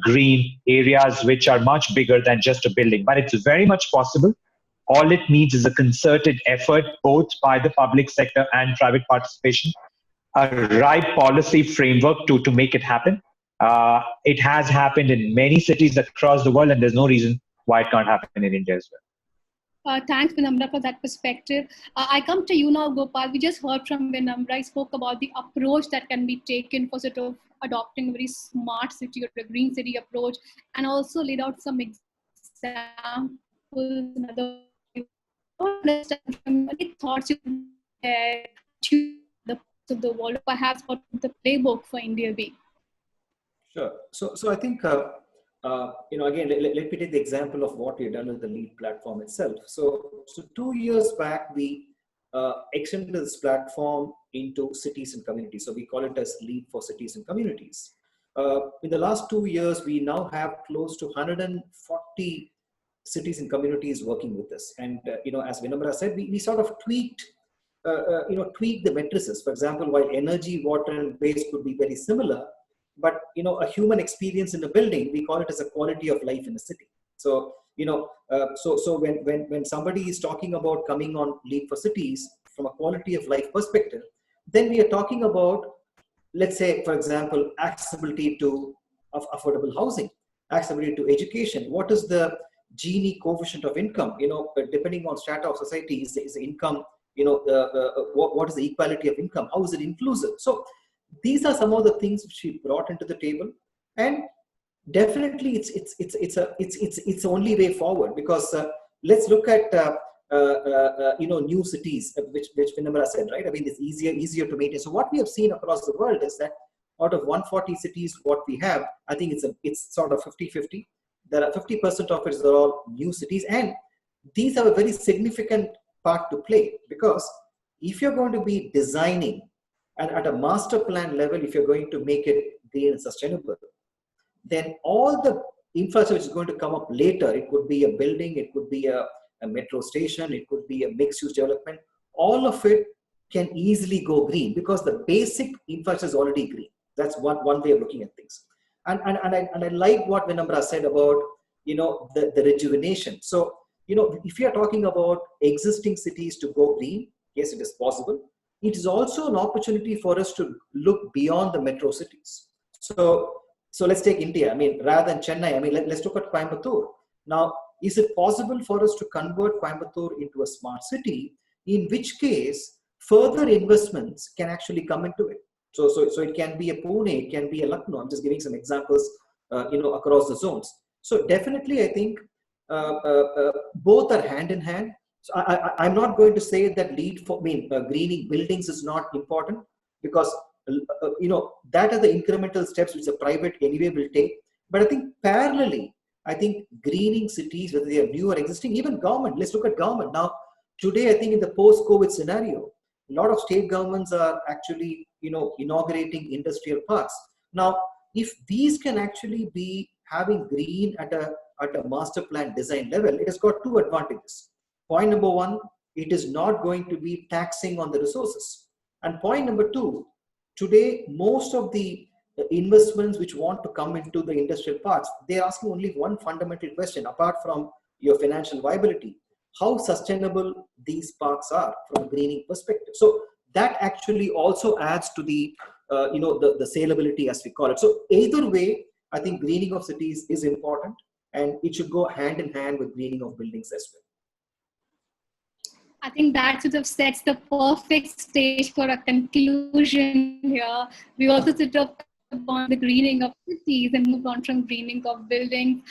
green areas which are much bigger than just a building. But it's very much possible. All it needs is a concerted effort, both by the public sector and private participation, a right policy framework to make it happen. It has happened in many cities across the world, and there's no reason why it can't happen in India as well. Thanks, Vinamra, for that perspective. I come to you now, Gopal. We just heard from Vinamra. I spoke about the approach that can be taken for sort of adopting a very smart city or a green city approach, and also laid out some examples and other understand from any thoughts you to the parts of the world, perhaps what would the playbook for India be? Sure. So I think, again, let me take the example of what we've done with the LEAD platform itself. So 2 years back, we extended this platform into cities and communities. So we call it as LEAD for cities and communities. In the last 2 years, we now have close to 140 cities and communities working with us. And, as Vinamra said, we sort of tweaked the matrices. For example, while energy, water, and waste could be very similar, but a human experience in a building, we call it as a quality of life in a city. So so when somebody is talking about coming on LEAD for cities from a quality of life perspective, then we are talking about, let's say, for example, accessibility to affordable housing, accessibility to education. What is the Gini coefficient of income? Depending on strata of society, is the income, what is the equality of income? How is it inclusive? So these are some of the things which we brought into the table, and definitely it's only way forward, because let's look at new cities, which Vinamra said, right? I mean, it's easier to maintain. So what we have seen across the world is that out of 140 cities, what we have, I think it's sort of 50-50. There are 50% of it are all new cities, and these have a very significant part to play, because if you're going to be designing and at a master plan level, if you're going to make it green and sustainable, then all the infrastructure which is going to come up later, it could be a building, it could be a metro station, it could be a mixed-use development, all of it can easily go green because the basic infrastructure is already green. That's one way of looking at things. And I like what Vinamra said about the rejuvenation. So if you are talking about existing cities to go green, yes, it is possible. It is also an opportunity for us to look beyond the metro cities. So let's take India. I mean, rather than Chennai, I mean, let's look at Coimbatore. Now, is it possible for us to convert Coimbatore into a smart city, in which case further investments can actually come into it? So it can be a Pune, it can be a Lucknow. I'm just giving some examples, across the zones. So definitely, I think both are hand in hand. So I'm not going to say that greening buildings is not important, because that are the incremental steps which the private anyway will take. But I think parallelly, I think greening cities, whether they are new or existing, even government. Let's look at government now. Today, I think in the post-COVID scenario, a lot of state governments are actually inaugurating industrial parks. Now, if these can actually be having green at a master plan design level, it has got two advantages. Point number one, it is not going to be taxing on the resources. And point number two, today, most of the investments which want to come into the industrial parks, they're asking only one fundamental question, apart from your financial viability: how sustainable these parks are from a greening perspective. So that actually also adds to the, the saleability, as we call it. So either way, I think greening of cities is important, and it should go hand in hand with greening of buildings as well. I think that sort of sets the perfect stage for a conclusion here. We also sort of on the greening of cities and moved on from greening of buildings.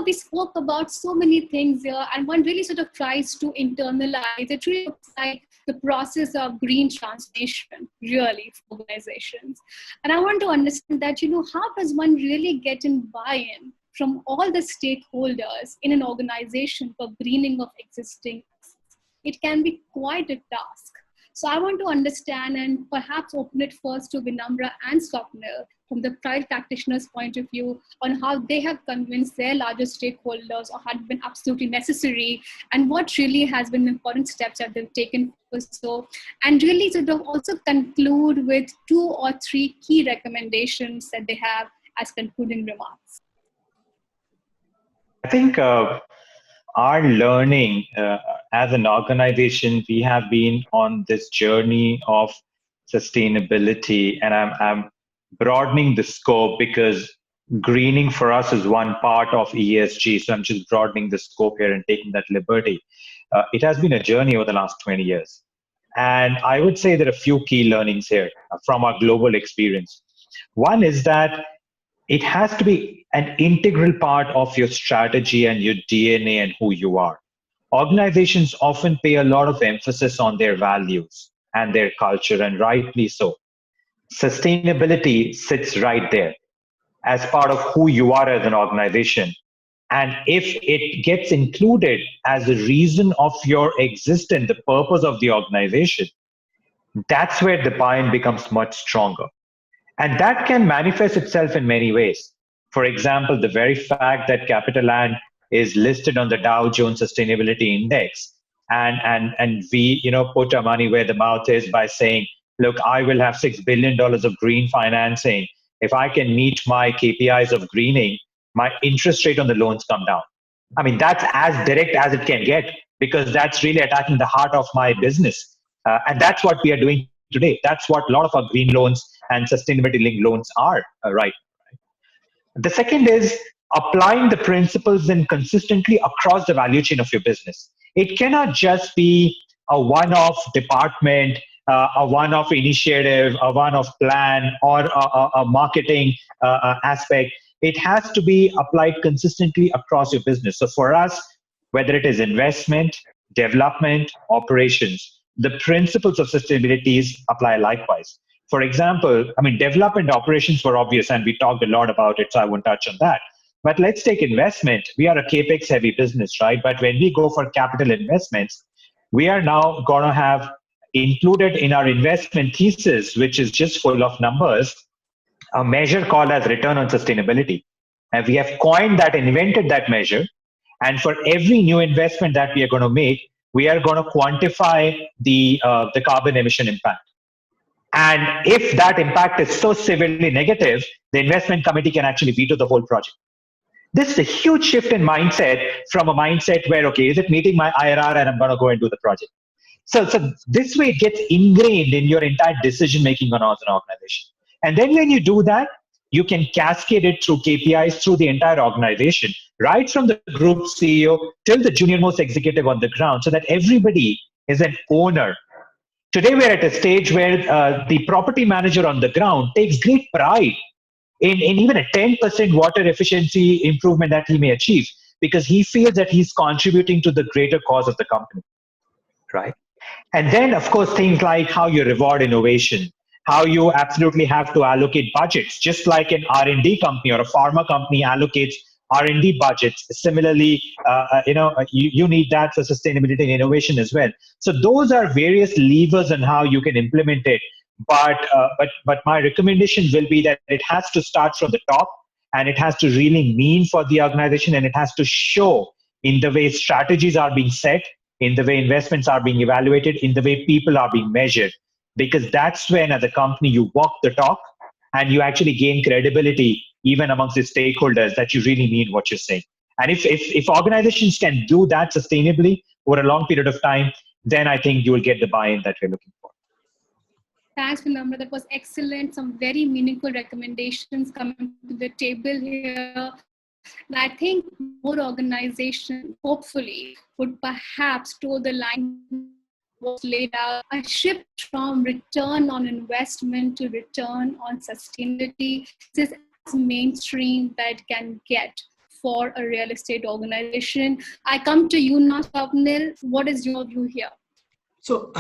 We spoke about so many things here, and one really sort of tries to internalize. It really looks like the process of green transformation, really, for organizations. And I want to understand that, how does one really get in buy-in from all the stakeholders in an organization for greening of existing assets? It can be quite a task. So I want to understand and perhaps open it first to Vinamra and Swapnil from the private practitioner's point of view on how they have convinced their larger stakeholders or had been absolutely necessary, and what really has been important steps that they've taken for so, and really sort of also conclude with 2 or 3 key recommendations that they have as concluding remarks. I think our learning as an organization, we have been on this journey of sustainability, and I'm broadening the scope because greening for us is one part of ESG. So I'm just broadening the scope here and taking that liberty. It has been a journey over the last 20 years. And I would say there are a few key learnings here from our global experience. One is that it has to be an integral part of your strategy and your DNA and who you are. Organizations often pay a lot of emphasis on their values and their culture, and rightly so. Sustainability sits right there as part of who you are as an organization. And if it gets included as a reason of your existence, the purpose of the organization, that's where the buy-in becomes much stronger. And that can manifest itself in many ways. For example, the very fact that Capitaland is listed on the Dow Jones Sustainability Index, and we put our money where the mouth is by saying, look, I will have $6 billion of green financing. If I can meet my KPIs of greening, my interest rate on the loans come down. I mean, that's as direct as it can get, because that's really attacking the heart of my business. And that's what we are doing today. That's what a lot of our green loans and sustainability linked loans are, right? The second is applying the principles and consistently across the value chain of your business. It cannot just be a one-off department, a one-off initiative, a one-off plan, or a marketing aspect. It has to be applied consistently across your business. So for us, whether it is investment, development, operations, the principles of sustainability apply likewise. For example, development operations were obvious, and we talked a lot about it, so I won't touch on that. But let's take investment. We are a capex heavy business, right? But when we go for capital investments, we are now going to have included in our investment thesis, which is just full of numbers, a measure called as return on sustainability. And we have coined that, invented that measure. And for every new investment that we are going to make, we are going to quantify the carbon emission impact. And if that impact is so severely negative, the investment committee can actually veto the whole project. This is a huge shift in mindset from a mindset where, okay, is it meeting my IRR and I'm going to go and do the project? So this way it gets ingrained in your entire decision making on as an organization. And then when you do that, you can cascade it through KPIs through the entire organization, right from the group CEO till the junior most executive on the ground, so that everybody is an owner. Today, we're at a stage where the property manager on the ground takes great pride in even a 10% water efficiency improvement that he may achieve, because he feels that he's contributing to the greater cause of the company, right? And then, of course, things like how you reward innovation, how you absolutely have to allocate budgets, just like an R&D company or a pharma company allocates R&D budgets. Similarly, you need that for sustainability and innovation as well. So those are various levers on how you can implement it. But my recommendation will be that it has to start from the top, and it has to really mean for the organization, and it has to show in the way strategies are being set, in the way investments are being evaluated, in the way people are being measured. Because that's when, as a company, you walk the talk and you actually gain credibility even amongst the stakeholders that you really mean what you're saying. And if organizations can do that sustainably over a long period of time, then I think you will get the buy-in that we're looking for. Thanks, Vinamra. That was excellent. Some very meaningful recommendations coming to the table here. And I think more organizations, hopefully, would perhaps toe the line was laid out, a shift from return on investment to return on sustainability. This is as mainstream that can get for a real estate organization. I come to you now, Swapnil. What is your view here? So,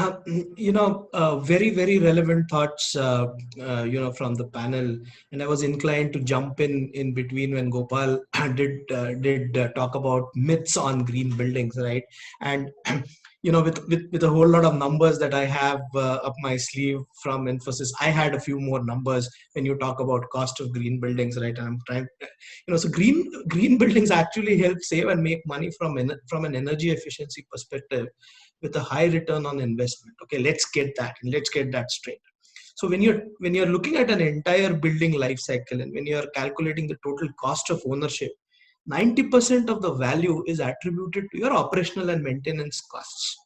very, very relevant thoughts, from the panel. And I was inclined to jump in between when Gopal did talk about myths on green buildings, right? And, with a whole lot of numbers that I have up my sleeve from Infosys, I had a few more numbers when you talk about cost of green buildings, right? And I'm trying, so green buildings actually help save and make money from an energy efficiency perspective, with a high return on investment. Okay, let's get that straight. So when you're looking at an entire building life cycle, and when you're calculating the total cost of ownership, 90% of the value is attributed to your operational and maintenance costs,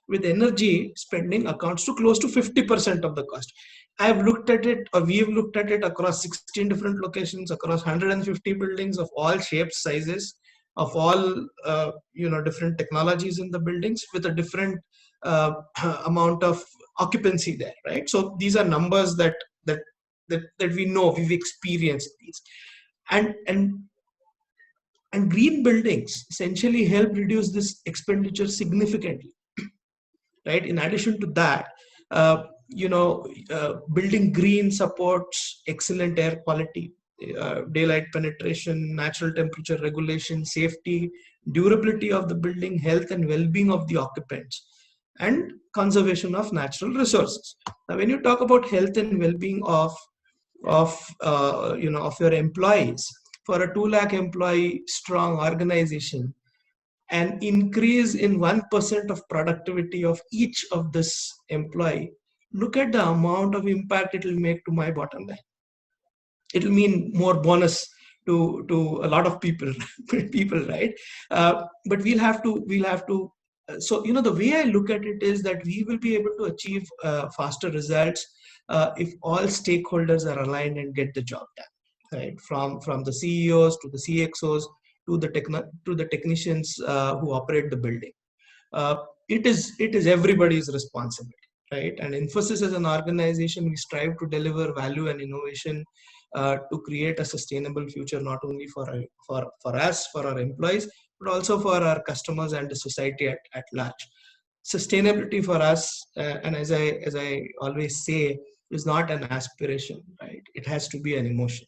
with energy spending accounts to close to 50% of the cost. We've looked at it across 16 different locations, across 150 buildings of all shapes, sizes, of all different technologies in the buildings, with a different amount of occupancy there, right? So these are numbers that we know, we've experienced these, and green buildings essentially help reduce this expenditure significantly, right? In addition to that, building green supports excellent air quality, daylight penetration, natural temperature regulation, safety, durability of the building, health and well-being of the occupants, and conservation of natural resources. Now, when you talk about health and well-being of your employees, for a 2 lakh employee strong organization, an increase in 1% of productivity of each of this employee, look at the amount of impact it will make to my bottom line. It will mean more bonus to a lot of people, right? But we'll have to. So the way I look at it is that we will be able to achieve faster results if all stakeholders are aligned and get the job done, right? From the CEOs to the CXOs to the technicians who operate the building. It is everybody's responsibility, right? And Infosys as an organization, we strive to deliver value and innovation to create a sustainable future, not only for us, for our employees, but also for our customers and the society at large. Sustainability for us, and as I always say, is not an aspiration, right? It has to be an emotion.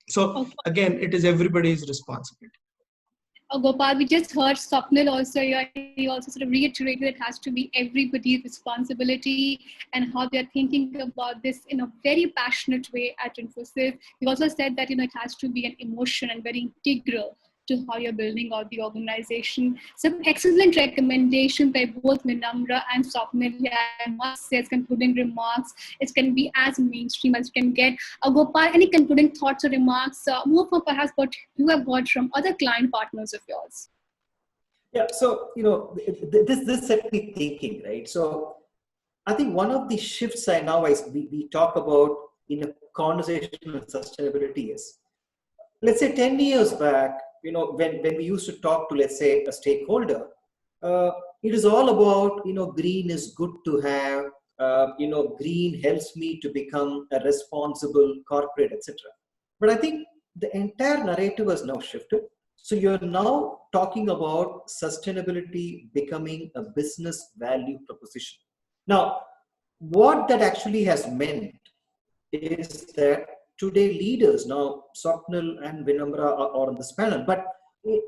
So again, it is everybody's responsibility. Gopal, we just heard Swapnil also. He also sort of reiterated it has to be everybody's responsibility, and how they're thinking about this in a very passionate way at Infosys. He also said that it has to be an emotion and very integral to how you're building out the organization. Some excellent recommendations by both Vinamra and Swapnil. I must say, as concluding remarks, it can be as mainstream as you can get. Gopal, any concluding thoughts or remarks, more from perhaps what you have got from other client partners of yours? Yeah, so this set me thinking, right? So I think one of the shifts we talk about in a conversation with sustainability is, let's say 10 years back, when we used to talk to, let's say, a stakeholder, it is all about, green is good to have, green helps me to become a responsible corporate, etc. But I think the entire narrative has now shifted. So you're now talking about sustainability becoming a business value proposition. Now, what that actually has meant is that today leaders, now Swapnil and Vinamra are on this panel, but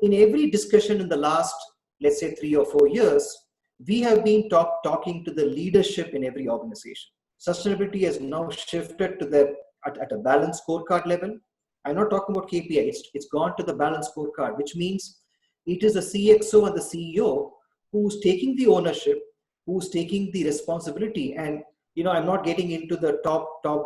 in every discussion in the last, let's say 3 or 4 years, we have been talking to the leadership in every organization. Sustainability has now shifted to at a balanced scorecard level. I'm not talking about KPI, it's gone to the balanced scorecard, which means it is the CXO and the CEO who's taking the ownership, who's taking the responsibility, and I'm not getting into the top down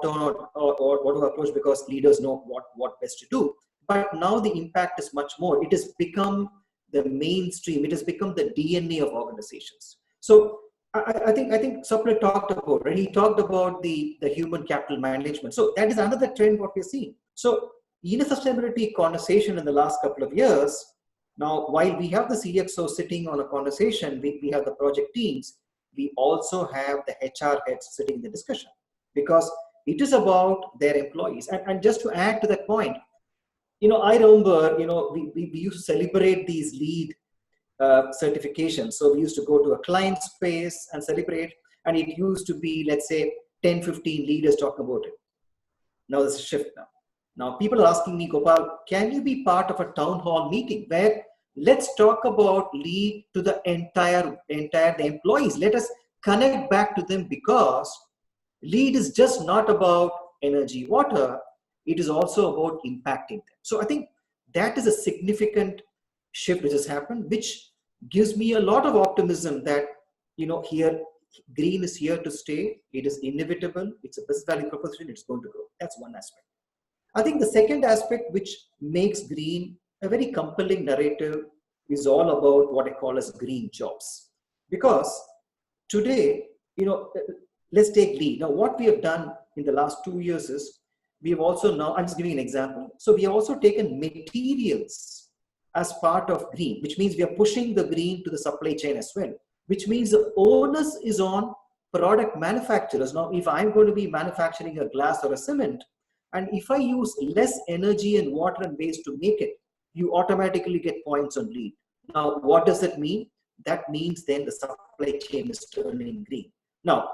or whatever approach, because leaders know what best to do. But now the impact is much more. It has become the mainstream. It has become the DNA of organizations. So I think Swapnil talked about, right? He talked about the human capital management. So that is another trend what we're seeing. So in a sustainability conversation in the last couple of years, now while we have the CXO sitting on a conversation, we have the project teams, we also have the HR heads sitting in the discussion, because it is about their employees. And just to add to that point, I remember, we used to celebrate these lead certifications. So we used to go to a client space and celebrate, and it used to be, let's say, 10, 15 leaders talking about it. Now there's a shift now. Now people are asking me, Gopal, can you be part of a town hall meeting where let's talk about lead to the entire the employees. Let us connect back to them, because lead is just not about energy, water. It is also about impacting them. So I think that is a significant shift which has happened, which gives me a lot of optimism that, here green is here to stay. It is inevitable. It's a best value proposition. It's going to grow. That's one aspect. I think the second aspect which makes green a very compelling narrative is all about what I call as green jobs. Because today, let's take lead. Now, what we have done in the last 2 years is we have also now, I'm just giving an example. So we have also taken materials as part of green, which means we are pushing the green to the supply chain as well, which means the onus is on product manufacturers. Now, if I'm going to be manufacturing a glass or a cement, and if I use less energy and water and waste to make it, you automatically get points on LEED. Now, what does that mean? That means then the supply chain is turning green. Now,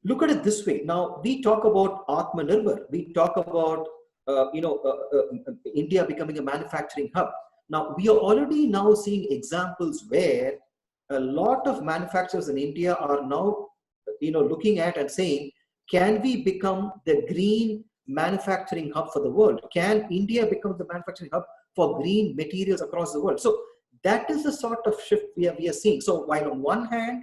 look at it this way. Now, we talk about Atmanirbhar. We talk about India becoming a manufacturing hub. Now, we are already now seeing examples where a lot of manufacturers in India are now looking at and saying, can we become the green manufacturing hub for the world? Can India become the manufacturing hub for green materials across the world? So that is the sort of shift we are seeing. So while on one hand,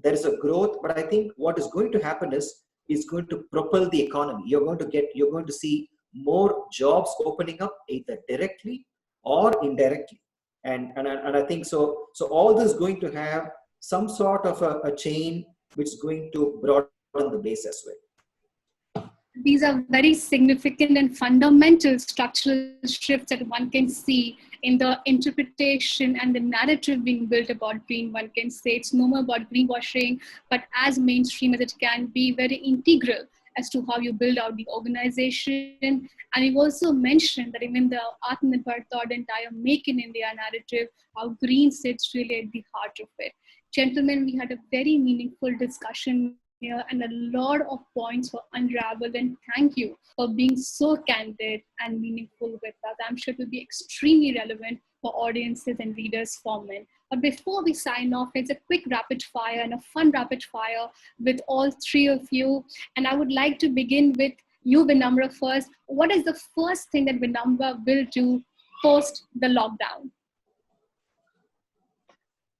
there is a growth, but I think what is going to happen is going to propel the economy. You're going to see more jobs opening up, either directly or indirectly. And I think so all this is going to have some sort of a chain which is going to broaden the base as well. These are very significant and fundamental structural shifts that one can see in the interpretation and the narrative being built about green. One can say it's no more about greenwashing, but as mainstream as it can be, very integral as to how you build out the organization. And you've also mentioned that even the Atmanirbhar thought, the entire Make in India narrative, how green sits really at the heart of it. Gentlemen, we had a very meaningful discussion here and a lot of points were unraveled, and thank you for being so candid and meaningful with us. I'm sure it will be extremely relevant for audiences and readers for men. But before we sign off, it's a quick rapid fire and a fun rapid fire with all three of you. And I would like to begin with you, Vinamra, first. What is the first thing that Vinamra will do post the lockdown?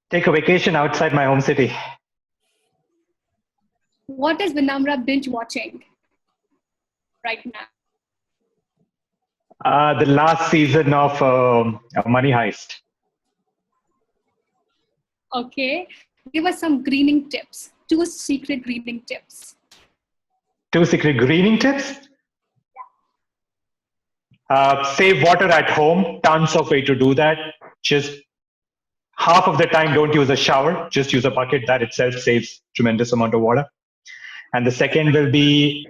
Take a vacation outside my home city. What is Vinamra binge watching right now? The last season of Money Heist. Okay. Give us some greening tips. 2 secret greening tips. 2 secret greening tips? Save water at home. Tons of way to do that. Just half of the time, don't use a shower. Just use a bucket. That itself saves tremendous amount of water. And the second will be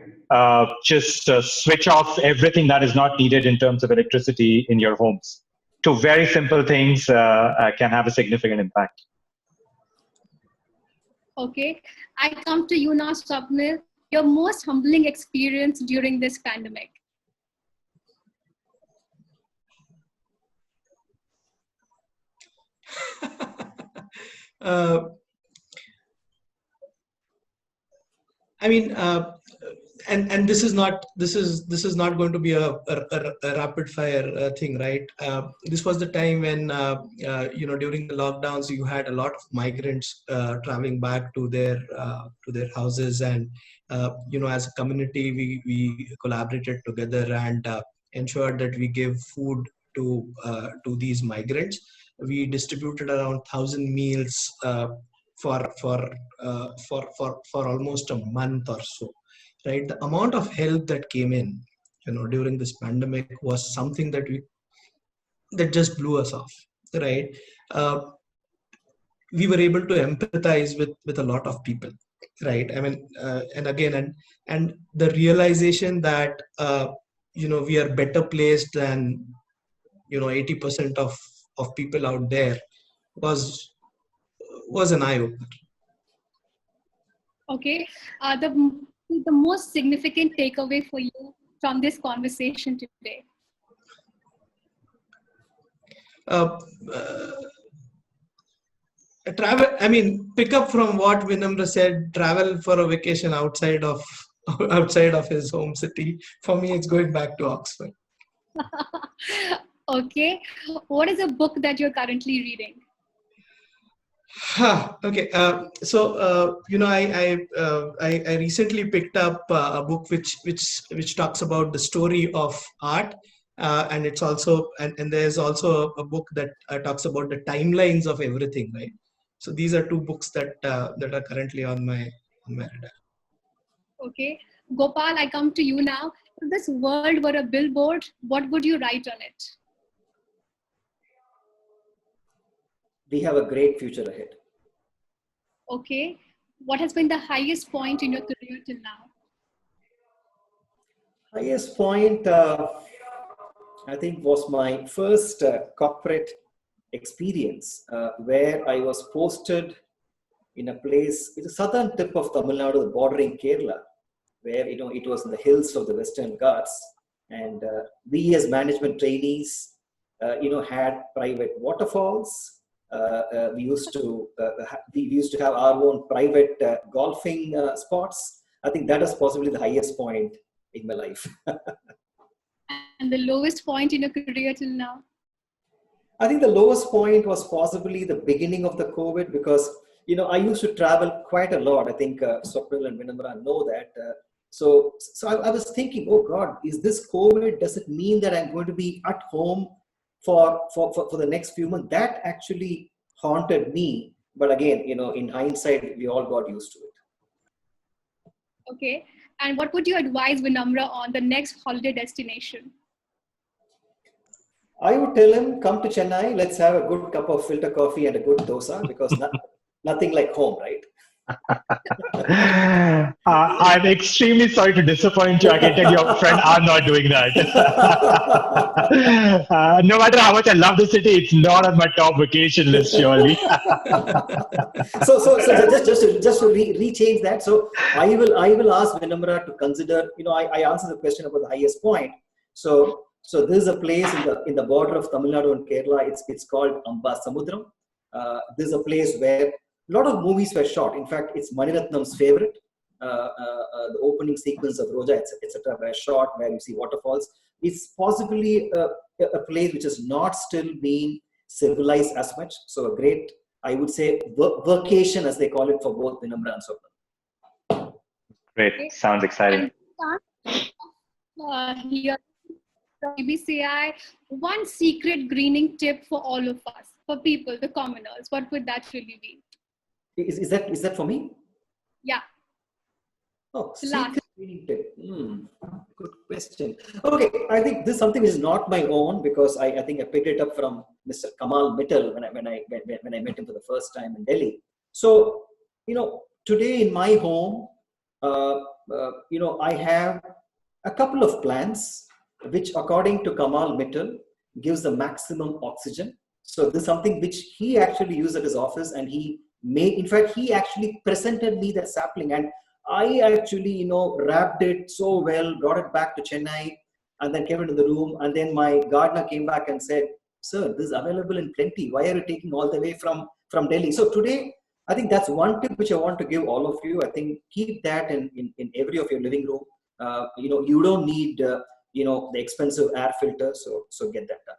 just switch off everything that is not needed in terms of electricity in your homes. 2 very simple things can have a significant impact. Okay. I come to you now, Swapnil. Your most humbling experience during this pandemic. I mean, and this is not going to be a rapid fire thing, right? This was the time when during the lockdowns you had a lot of migrants traveling back to their houses, and as a community we collaborated together and ensured that we give food to these migrants. We distributed around 1,000 meals for almost a month or so, right? The amount of help that came in during this pandemic was something that just blew us off, right? uh, we were able to empathize with a lot of people, right? I mean, and again, and the realization that we are better placed than 80% of people out there was an eye opener. Okay. The most significant takeaway for you from this conversation today? Travel, I mean, pick up from what Vinamra said, travel for a vacation outside of his home city. For me, it's going back to Oxford. Okay. What is a book that you're currently reading? Okay. I recently picked up a book which talks about the story of art. And it's also, and there's also a book that talks about the timelines of everything, right? So these are two books that are currently on my radar. Okay. Gopal, I come to you now. If this world were a billboard, what would you write on it? We have a great future ahead. Okay. What has been the highest point in your career till now? Highest point, I think, was my first corporate experience where I was posted in a place, it's the southern tip of Tamil Nadu, bordering Kerala, where it was in the hills of the Western Ghats, and we as management trainees, had private waterfalls. We used to have our own private golfing spots. I think that is possibly the highest point in my life. And the lowest point in your career till now? I think the lowest point was possibly the beginning of the COVID, because I used to travel quite a lot. I think Swapnil and Vinamra know that. So I was thinking, oh God, is this COVID? Does it mean that I'm going to be at home for the next few months? That actually haunted me. But again, in hindsight, we all got used to it. Okay. And what would you advise Vinamra on the next holiday destination? I would tell him, come to Chennai, let's have a good cup of filter coffee and a good dosa, because nothing like home, right? I'm extremely sorry to disappoint you. I can tell your friend I'm not doing that. No matter how much I love the city, it's not on my top vacation list, surely. So just to rechange that. So I will ask Vinamra to consider. I answered the question about the highest point. So this is a place in the border of Tamil Nadu and Kerala. It's called Amba Samudram. This is a place where a lot of movies were shot. In fact, it's Maniratnam's favorite. The opening sequence of Roja, etc., were shot where you see waterfalls. It's possibly a place which has not still been civilized as much. So a great, I would say, vacation, as they call it, for both Vinamra and Swapnil. Great. Sounds exciting. Here from BBCI, one secret greening tip for all of us, for people, the commoners. What would that really be? Is that for me? Yeah. Oh, secret greening tip. Good question. Okay, I think this is something which is not my own, because I think I picked it up from Mr. Kamal Mittal when I met him for the first time in Delhi. So today in my home, I have a couple of plants which, according to Kamal Mittal, gives the maximum oxygen. So this is something which he actually used at his office, and he actually presented me that sapling, and I actually, wrapped it so well, brought it back to Chennai, and then came into the room. And then my gardener came back and said, "Sir, this is available in plenty. Why are you taking all the way from Delhi?" So today, I think that's one tip which I want to give all of you. I think keep that in every of your living room. you don't need the expensive air filter, so get that done.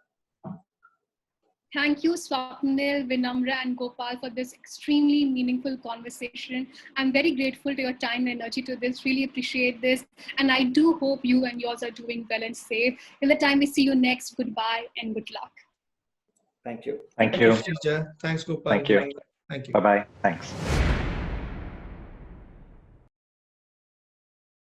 Thank you, Swapnil, Vinamra, and Gopal for this extremely meaningful conversation. I'm very grateful to your time and energy to this. Really appreciate this. And I do hope you and yours are doing well and safe. Till the time we see you next, goodbye and good luck. Thank you. Thank you. Thanks, Gopal. Thank you. Thank you. Bye-bye. Thanks.